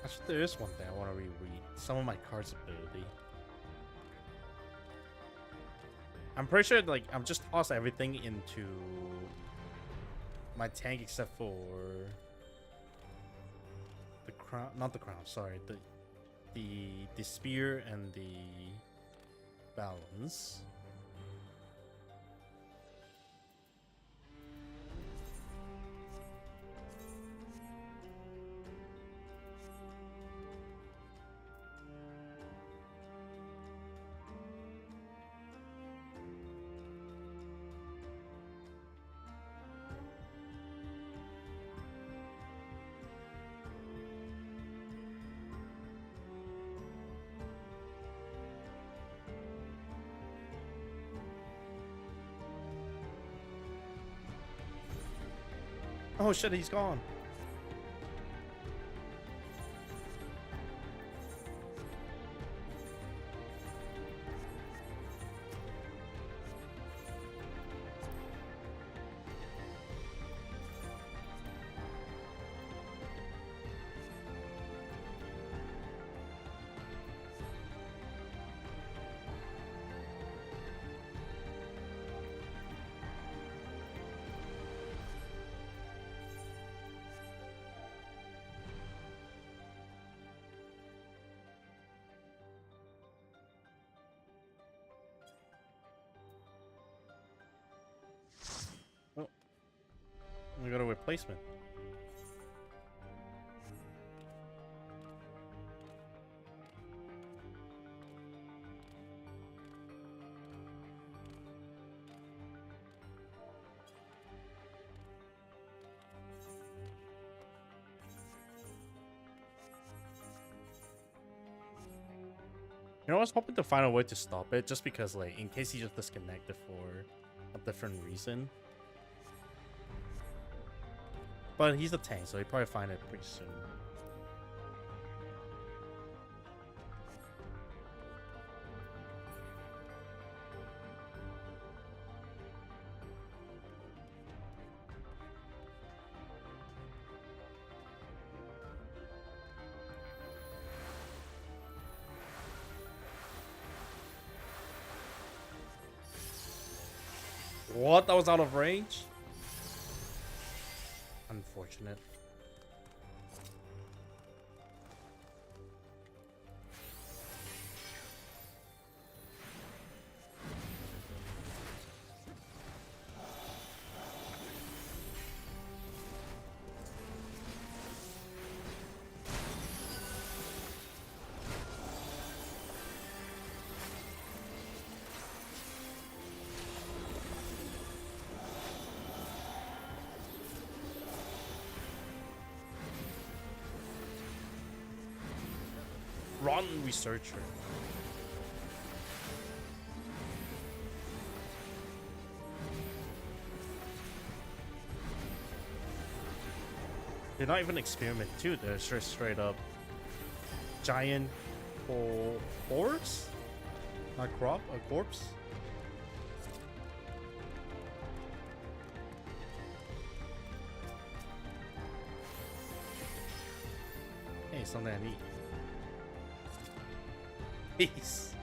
Actually, there is one thing I want to reread. Some of my cards ability. I'm pretty sure, like, I'm just tossed everything into my tank except for the crown, not the crown, sorry, the spear and the balance. Oh shit, he's gone. We got a replacement. You know, I was hoping to find a way to stop it, just because, like, in case he just disconnected for a different reason. But he's a tank, so he'll probably find it pretty soon. What? That was out of range? Unfortunate. Run, researcher. They're not even experiment too. They're straight up giant horse, not crop, a corpse. Hey, something I need. Peace.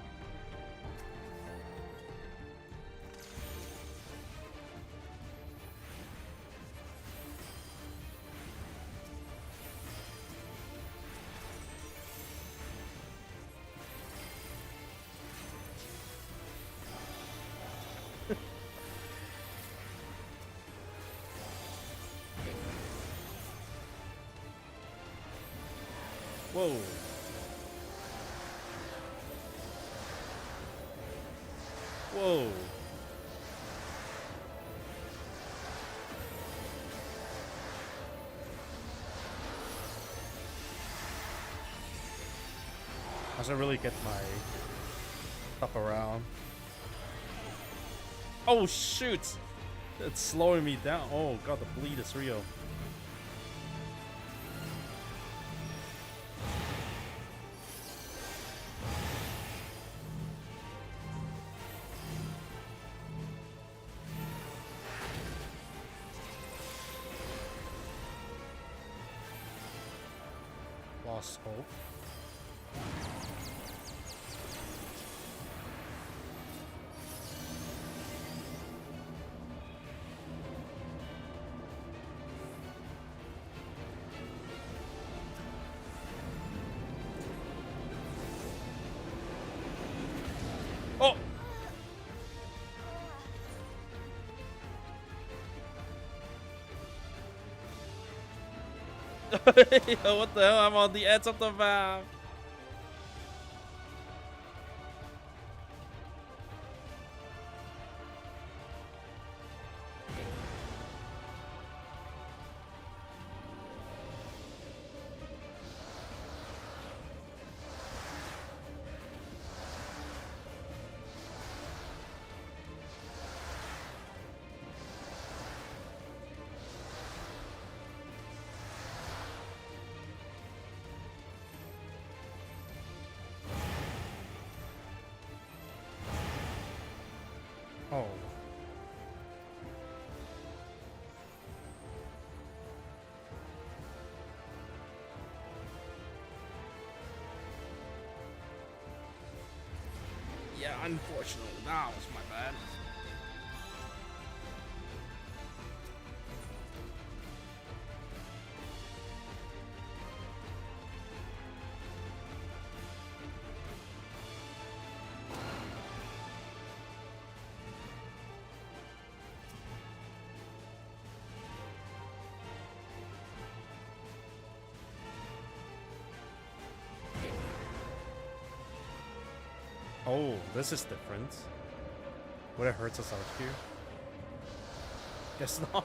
Whoa. Whoa. I should really get my stuff around. Oh shoot! It's slowing me down. Oh god, the bleed is real. lost hope. Oh! Yo, what the hell? I'm on the edge of the map. Oh. Yeah, unfortunately, that was my bad. Oh, this is different. Would it hurt us out here? Guess not.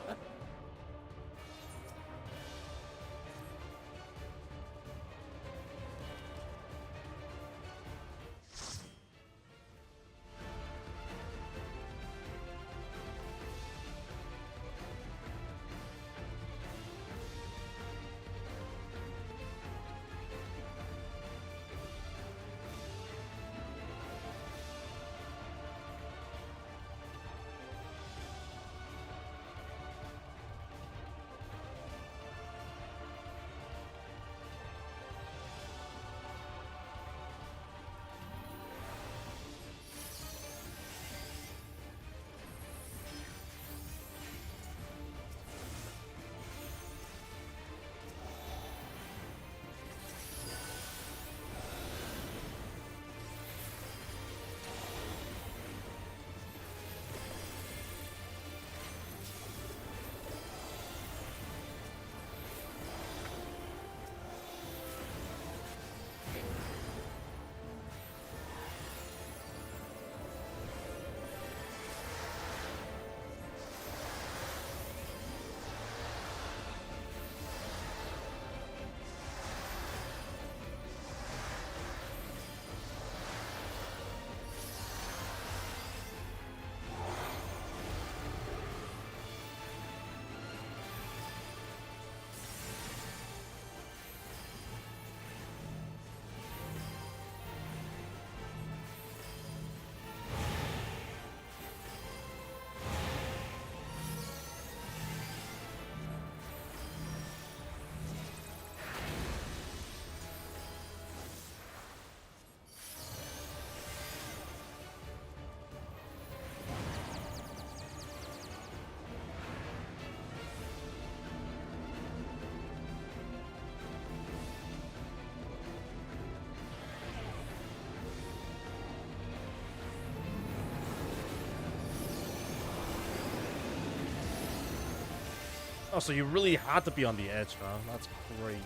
Oh, so you really had to be on the edge, huh? That's crazy.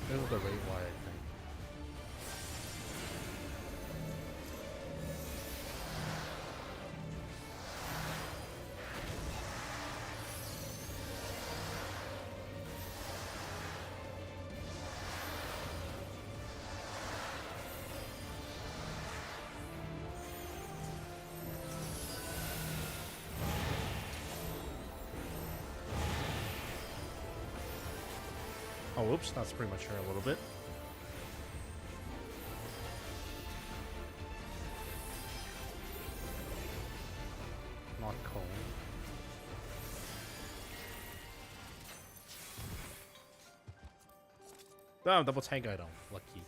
This is the rate why I think. Oh, oops, that's premature a little bit. Not cold. Damn, double tank item. Lucky.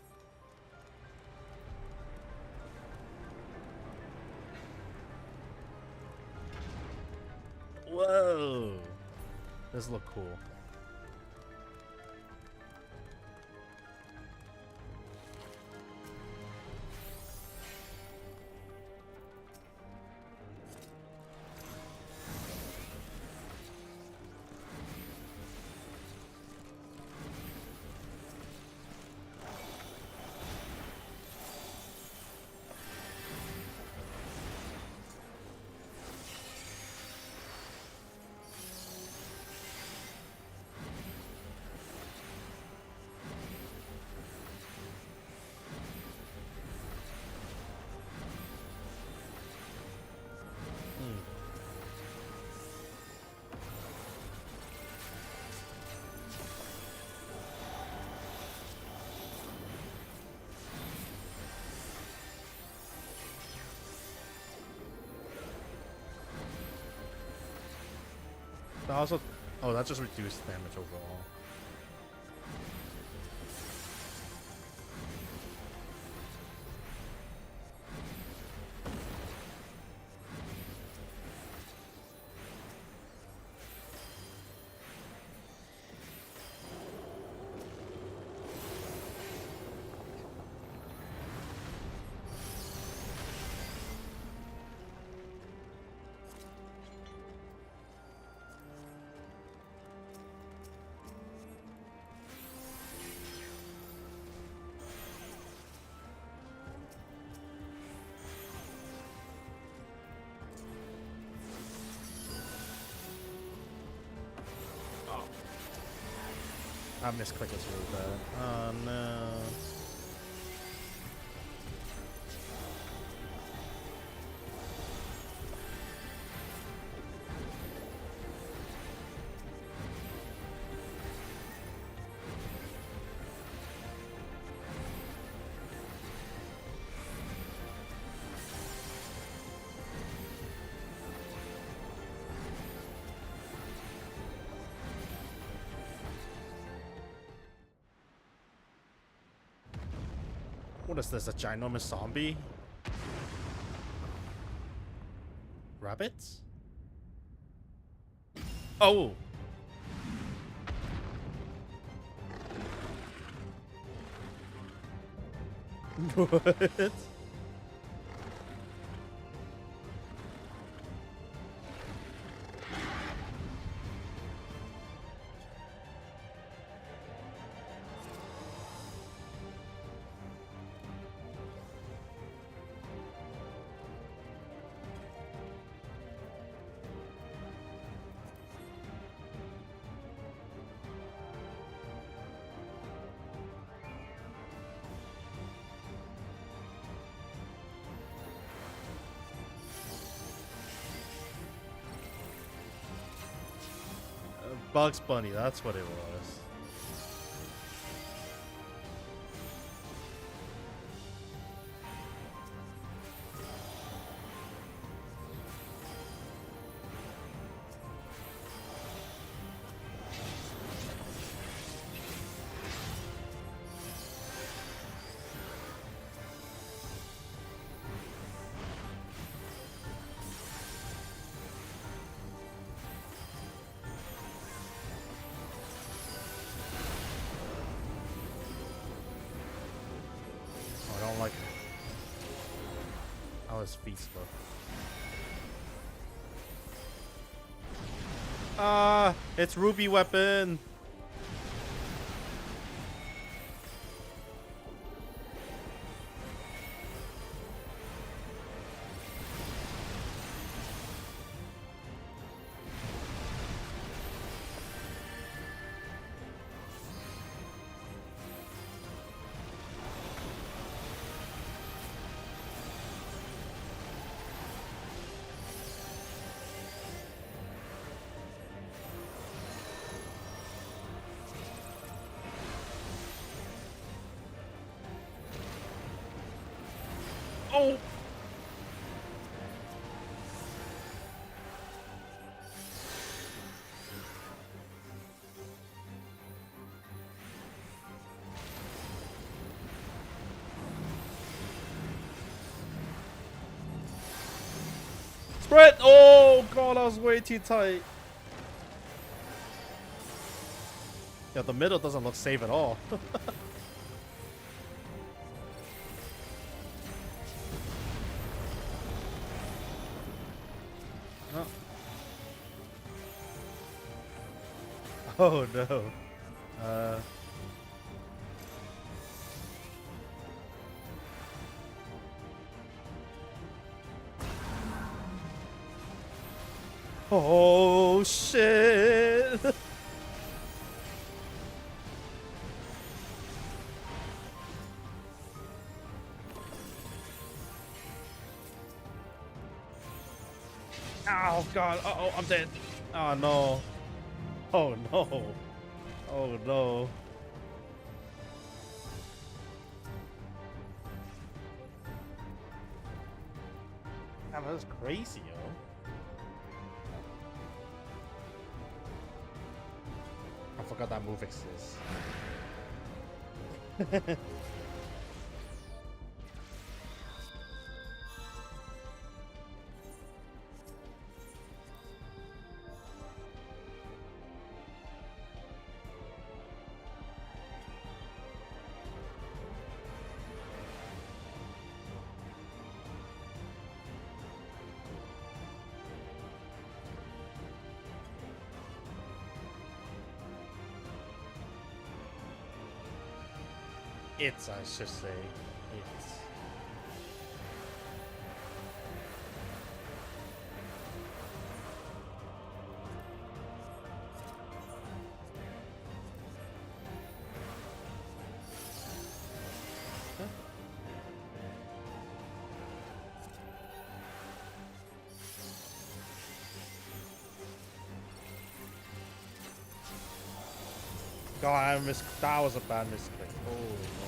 Whoa! This look cool. That also, oh, that just reduced damage overall. I misclicked this really bad. Oh no. What is this, a ginormous zombie? Rabbits? Oh! What? Bugs Bunny, that's what it was. I don't like how his feet look. Ah, it's Ruby weapon. Oh! Sprint! Oh god, that was way too tight. Yeah, the middle doesn't look safe at all. Oh. Oh no. Oh shit. Oh god. Uh oh, I'm dead. Oh no. Oh no. Oh no. Man, that's crazy, yo. I forgot that move exists. It's, I should say. It's. Huh? God, I missed. That was a bad mistake. Oh no.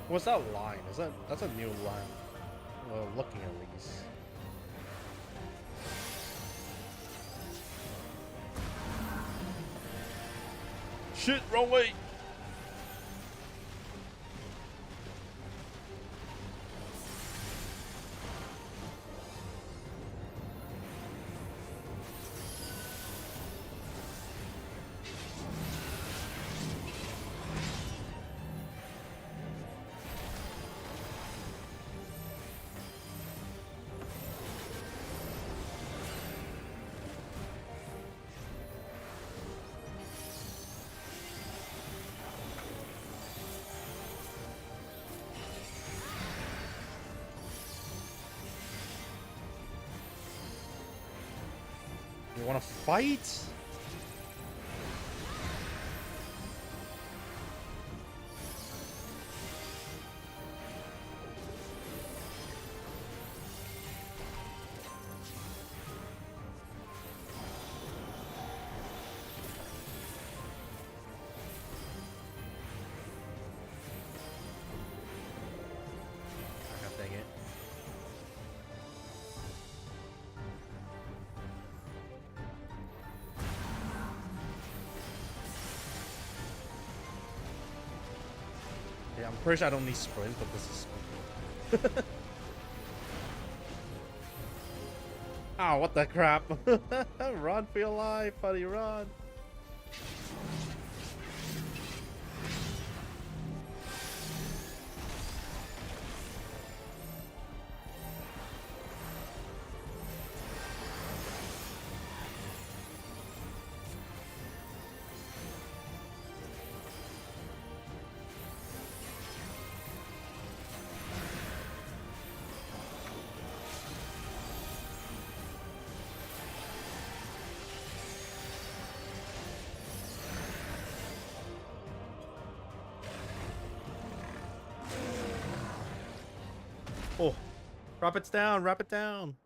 What's that line? Is that's a new line? Well, looking at least. Shit, wrong way. You wanna fight? Pretty sure I don't need sprint, but this is so cool. Oh, what the crap? Run for your life, buddy, run. Oh, rabbits down, rabbit down.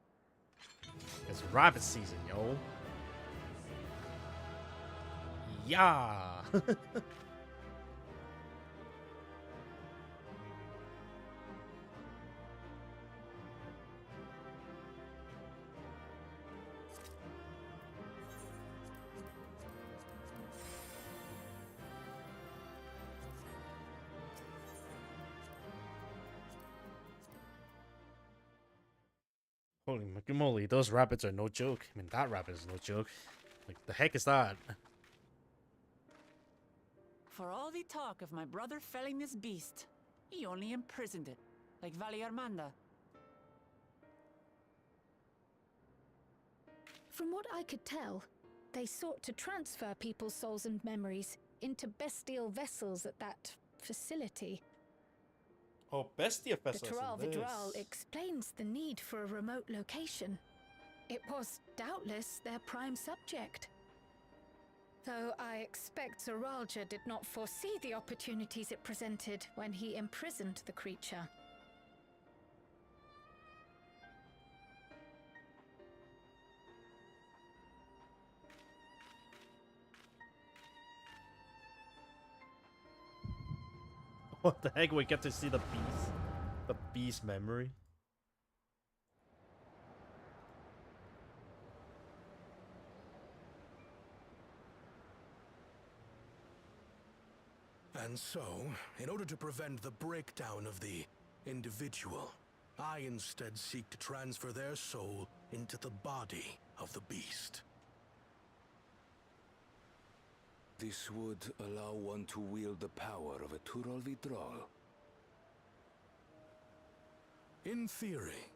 It's rabbit season, yo. Yeah. Holy moly, those rabbits are no joke. I mean, that rabbit is no joke. Like, the heck is that? For all the talk of my brother felling this beast, he only imprisoned it, like Valley Armanda. From what I could tell, they sought to transfer people's souls and memories into bestial vessels at that facility. Oh, bestia The vessels. Tural Vidral explains the need for a remote location. It was doubtless their prime subject. Though I expect Zoralja did not foresee the opportunities it presented when he imprisoned the creature. What the heck? We get to see the beast. The beast memory. And so, in order to prevent the breakdown of the individual, I instead seek to transfer their soul into the body of the beast. This would allow one to wield the power of a Tural Vidral. In theory,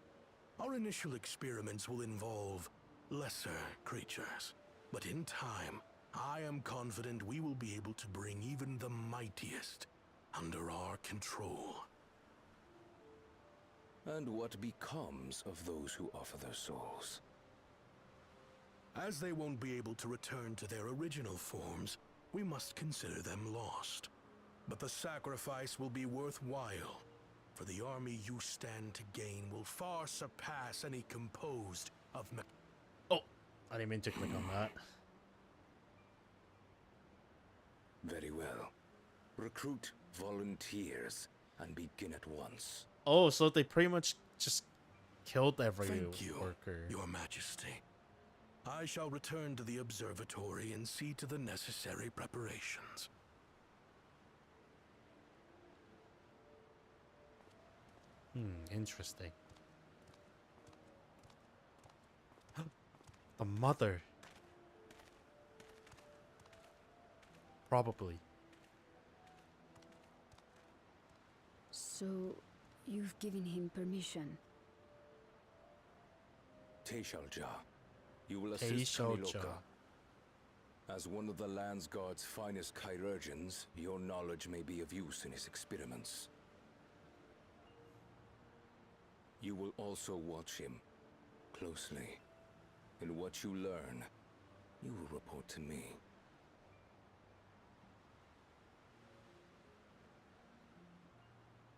our initial experiments will involve lesser creatures. But in time, I am confident we will be able to bring even the mightiest under our control. And what becomes of those who offer their souls? As they won't be able to return to their original forms, we must consider them lost. But the sacrifice will be worthwhile, for the army you stand to gain will far surpass any composed of Oh, I didn't mean to click on that. Very well. Recruit volunteers and begin at once. Oh, so they pretty much just killed every Thank you, worker. Your Majesty. I shall return to the observatory and see to the necessary preparations. Interesting. The mother. Probably. So, you've given him permission? Teishalja, you will assist Teishalja. Kamiloka. As one of the Land's Guard's finest chirurgeons, your knowledge may be of use in his experiments. You will also watch him closely. And what you learn, you will report to me.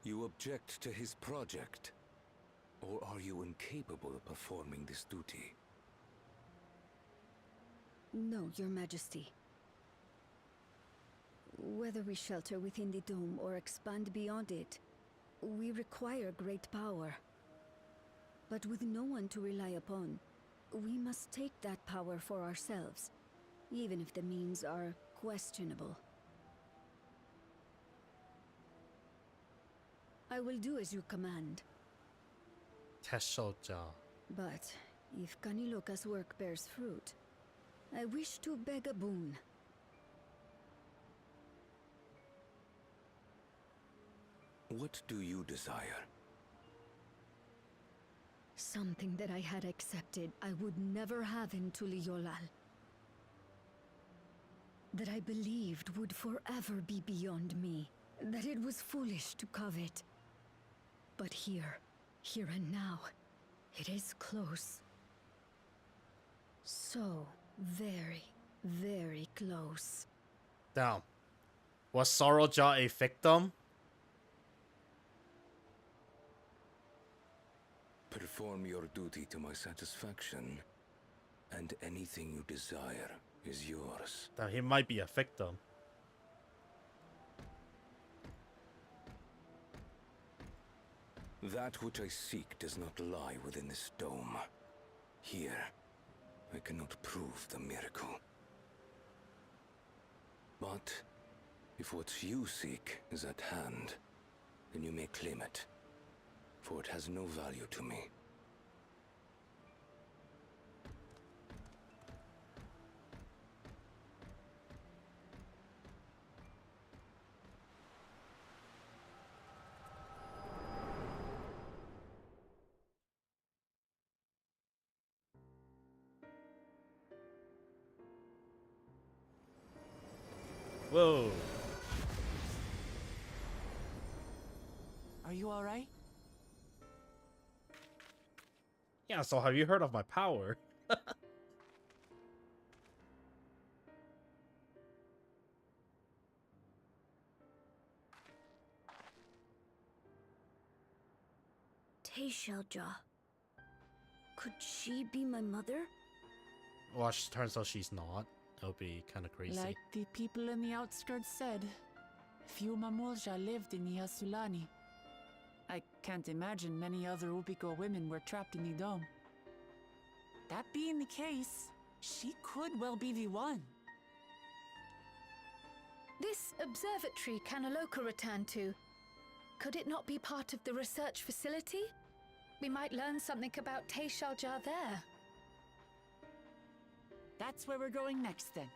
You object to his project? Or are you incapable of performing this duty? No, Your Majesty. Whether we shelter within the dome or expand beyond it, we require great power. But with no one to rely upon, we must take that power for ourselves, even if the means are questionable. I will do as you command. Teshoja. But if Kaniloka's work bears fruit, I wish to beg a boon. What do you desire? Something that I had accepted I would never have in Tuliolal. That I believed would forever be beyond me. That it was foolish to covet. But here and now, it is close. So very, very close. Damn. Was Sorrowja a victim? Perform your duty to my satisfaction, and anything you desire is yours. Damn, he might be a victim. That which I seek does not lie within this dome. Here, I cannot prove the miracle. But if what you seek is at hand, then you may claim it, for it has no value to me. Whoa. Are you alright? Yeah, so have you heard of my power? Teishelja. Could she be my mother? Well, it turns out she's not. That would be kind of crazy. Like the people in the outskirts said, few Mamulja lived in Yasulani. I can't imagine many other Ubico women were trapped in the dome. That being the case, she could well be the one. This observatory Kanaloka returned to, could it not be part of the research facility? We might learn something about Teishelja there. That's where we're going next then.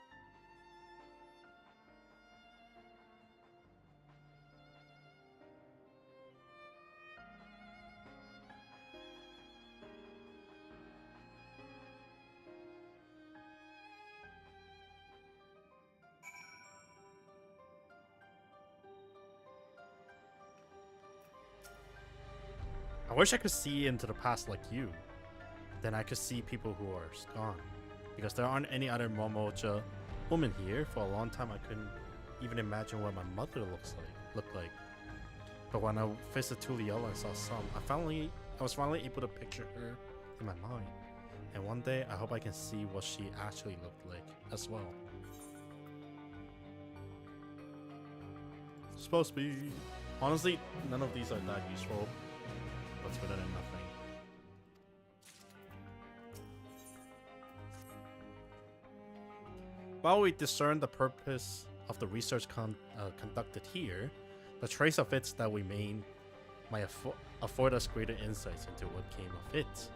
I wish I could see into the past like you. Then I could see people who are gone. Because there aren't any other Momoja women here. For a long time I couldn't even imagine what my mother looked like. But when I visited Tuliela and saw some, I was finally able to picture her in my mind. And one day I hope I can see what she actually looked like as well. Supposed to be. Honestly, none of these are that useful. But it's better than nothing. While we discern the purpose of the research conducted here, the trace of it that we made might afford us greater insights into what came of it.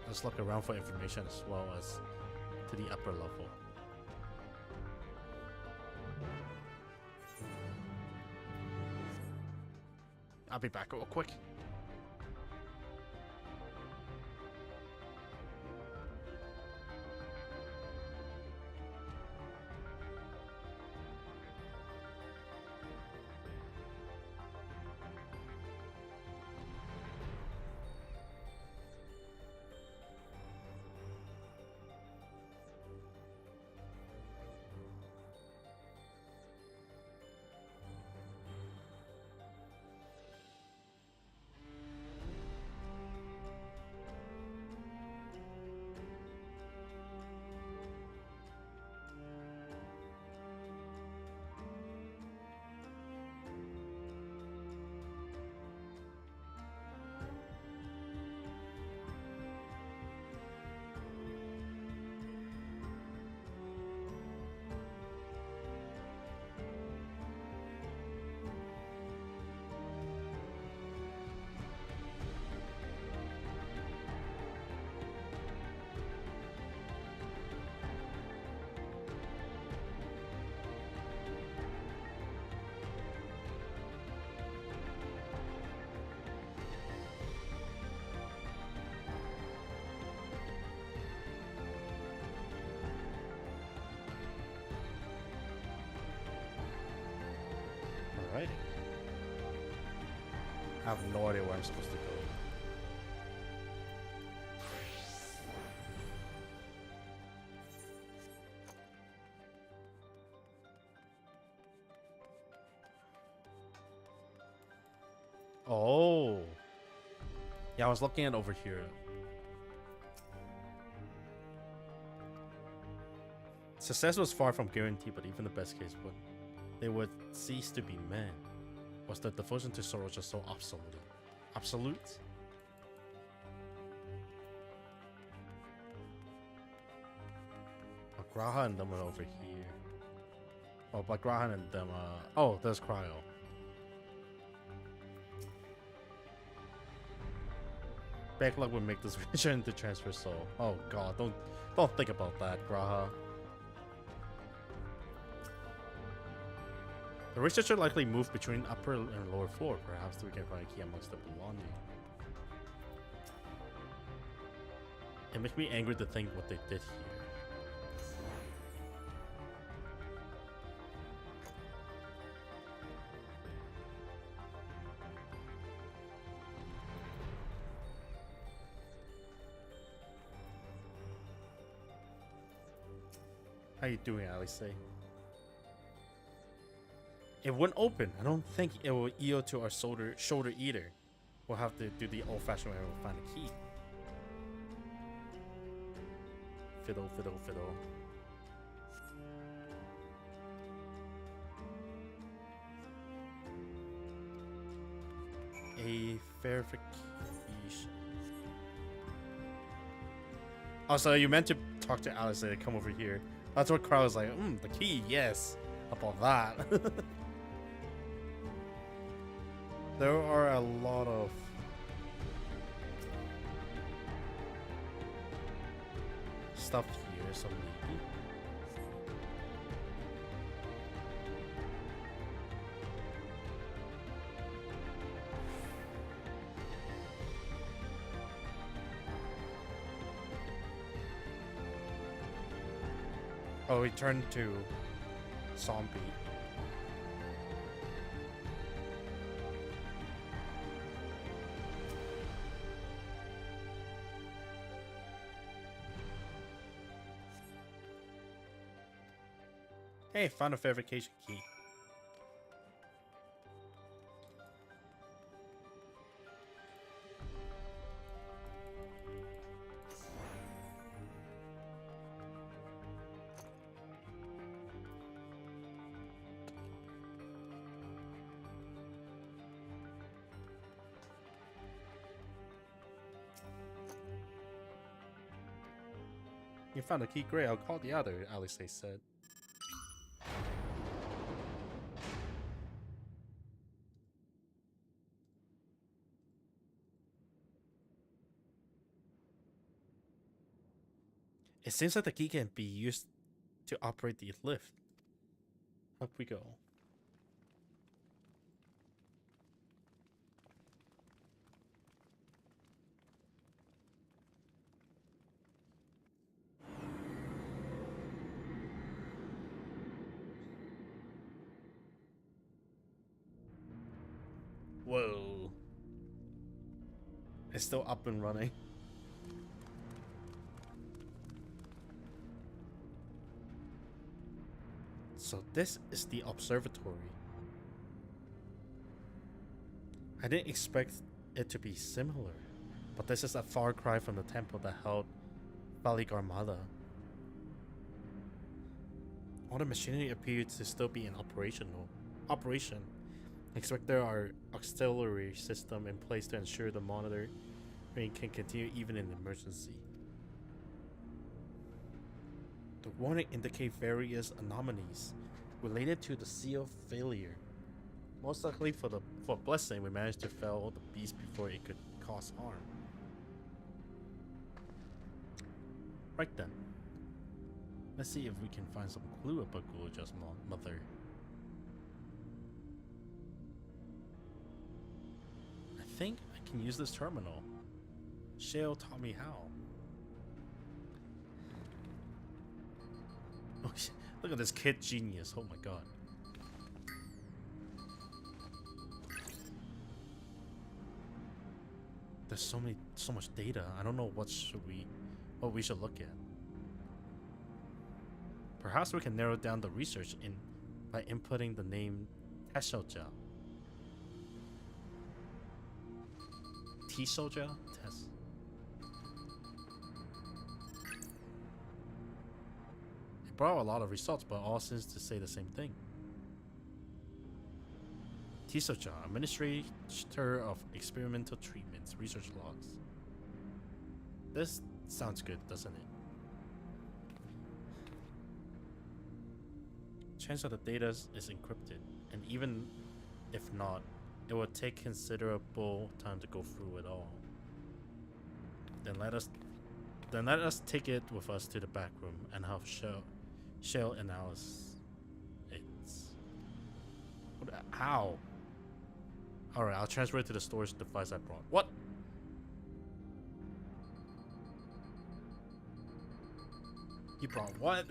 Let's look around for information as well as to the upper level. I'll be back real quick. have no idea where I'm supposed to go. Oh. Yeah, I was looking at over here. Success was far from guaranteed, but even the best case would. They would cease to be men. Was the devotion to sorrow just so obsolete? Absolute? Oh, Graha and them are over here. Oh, but Graha and them, oh, there's Cryo. Backlog would make this return to transfer soul. Oh god, don't think about that, Graha. The researcher likely moved between upper and lower floor. Perhaps we can find a key amongst the belonging. It makes me angry to think what they did here. How you doing, Alice? It wouldn't open. I don't think it will yield to our shoulder either. We'll have to do the old-fashioned way and we'll find a key. Fiddle, fiddle, fiddle. A verification. Oh, so you meant to talk to Alice to come over here. That's what Carl was like, the key, yes. About that. There are a lot of stuff here, so maybe. Oh, we turned to zombie. Hey, found a verification key. You found a key, great. I'll call the other, Alice said. It seems like the key can be used to operate the lift. Up we go. Whoa. It's still up and running. So this is the observatory. I didn't expect it to be similar, but this is a far cry from the temple that held Valigarmada. All the machinery appeared to still be in operation. I expect there are auxiliary system in place to ensure the monitoring can continue even in emergency. The warning indicate various anomalies related to the seal failure. Most likely for blessing, we managed to fell the beast before it could cause harm. Right then. Let's see if we can find some clue about Gulaja's mother. I think I can use this terminal. Shale taught me how. Oh, look at this kid genius. Oh my god. There's so much data. I don't know what we should look at. Perhaps we can narrow down the research by inputting the name Teshoja. T-Soja? Tess. It brought a lot of results, but all seems to say the same thing. T-Soja, Administrator of Experimental Treatments, Research Logs. This sounds good, doesn't it? Chance of the data is encrypted, and even if not, it will take considerable time to go through it all. Then let us take it with us to the back room and have shell analysis. How? Alright, I'll transfer it to the storage device I brought. What? You brought what?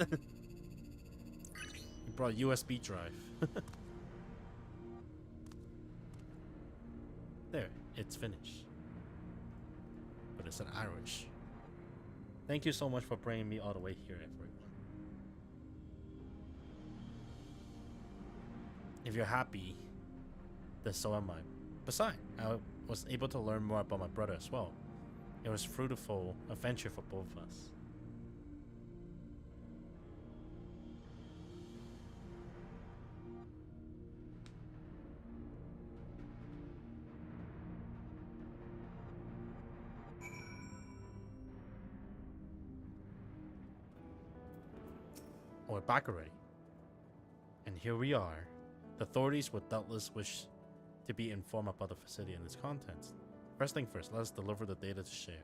You brought USB drive. There, it's finished. But it's an Irish. Thank you so much for bringing me all the way here, everyone. If you're happy, then so am I. Besides, I was able to learn more about my brother as well. It was a fruitful adventure for both of us. We're back already. And here we are. The authorities would doubtless wish to be informed about the facility and its contents. First thing first, let us deliver the data to share.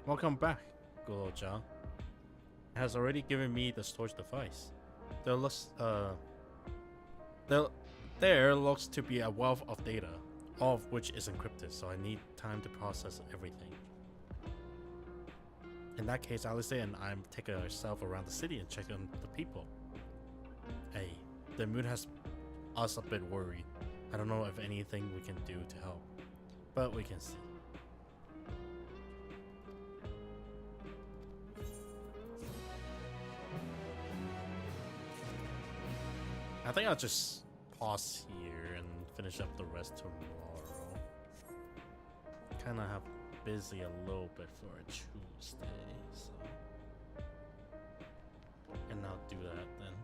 Welcome back, good old John. It has already given me the storage device. There looks to be a wealth of data, all of which is encrypted, so I need time to process everything. In that case, Alistair and I take ourselves around the city and check on the people. Hey, the mood has us a bit worried. I don't know if anything we can do to help, but we can see. I think I'll just pause here and finish up the rest tomorrow. Kind of have busy a little bit for a Tuesday, so. And I'll do that then.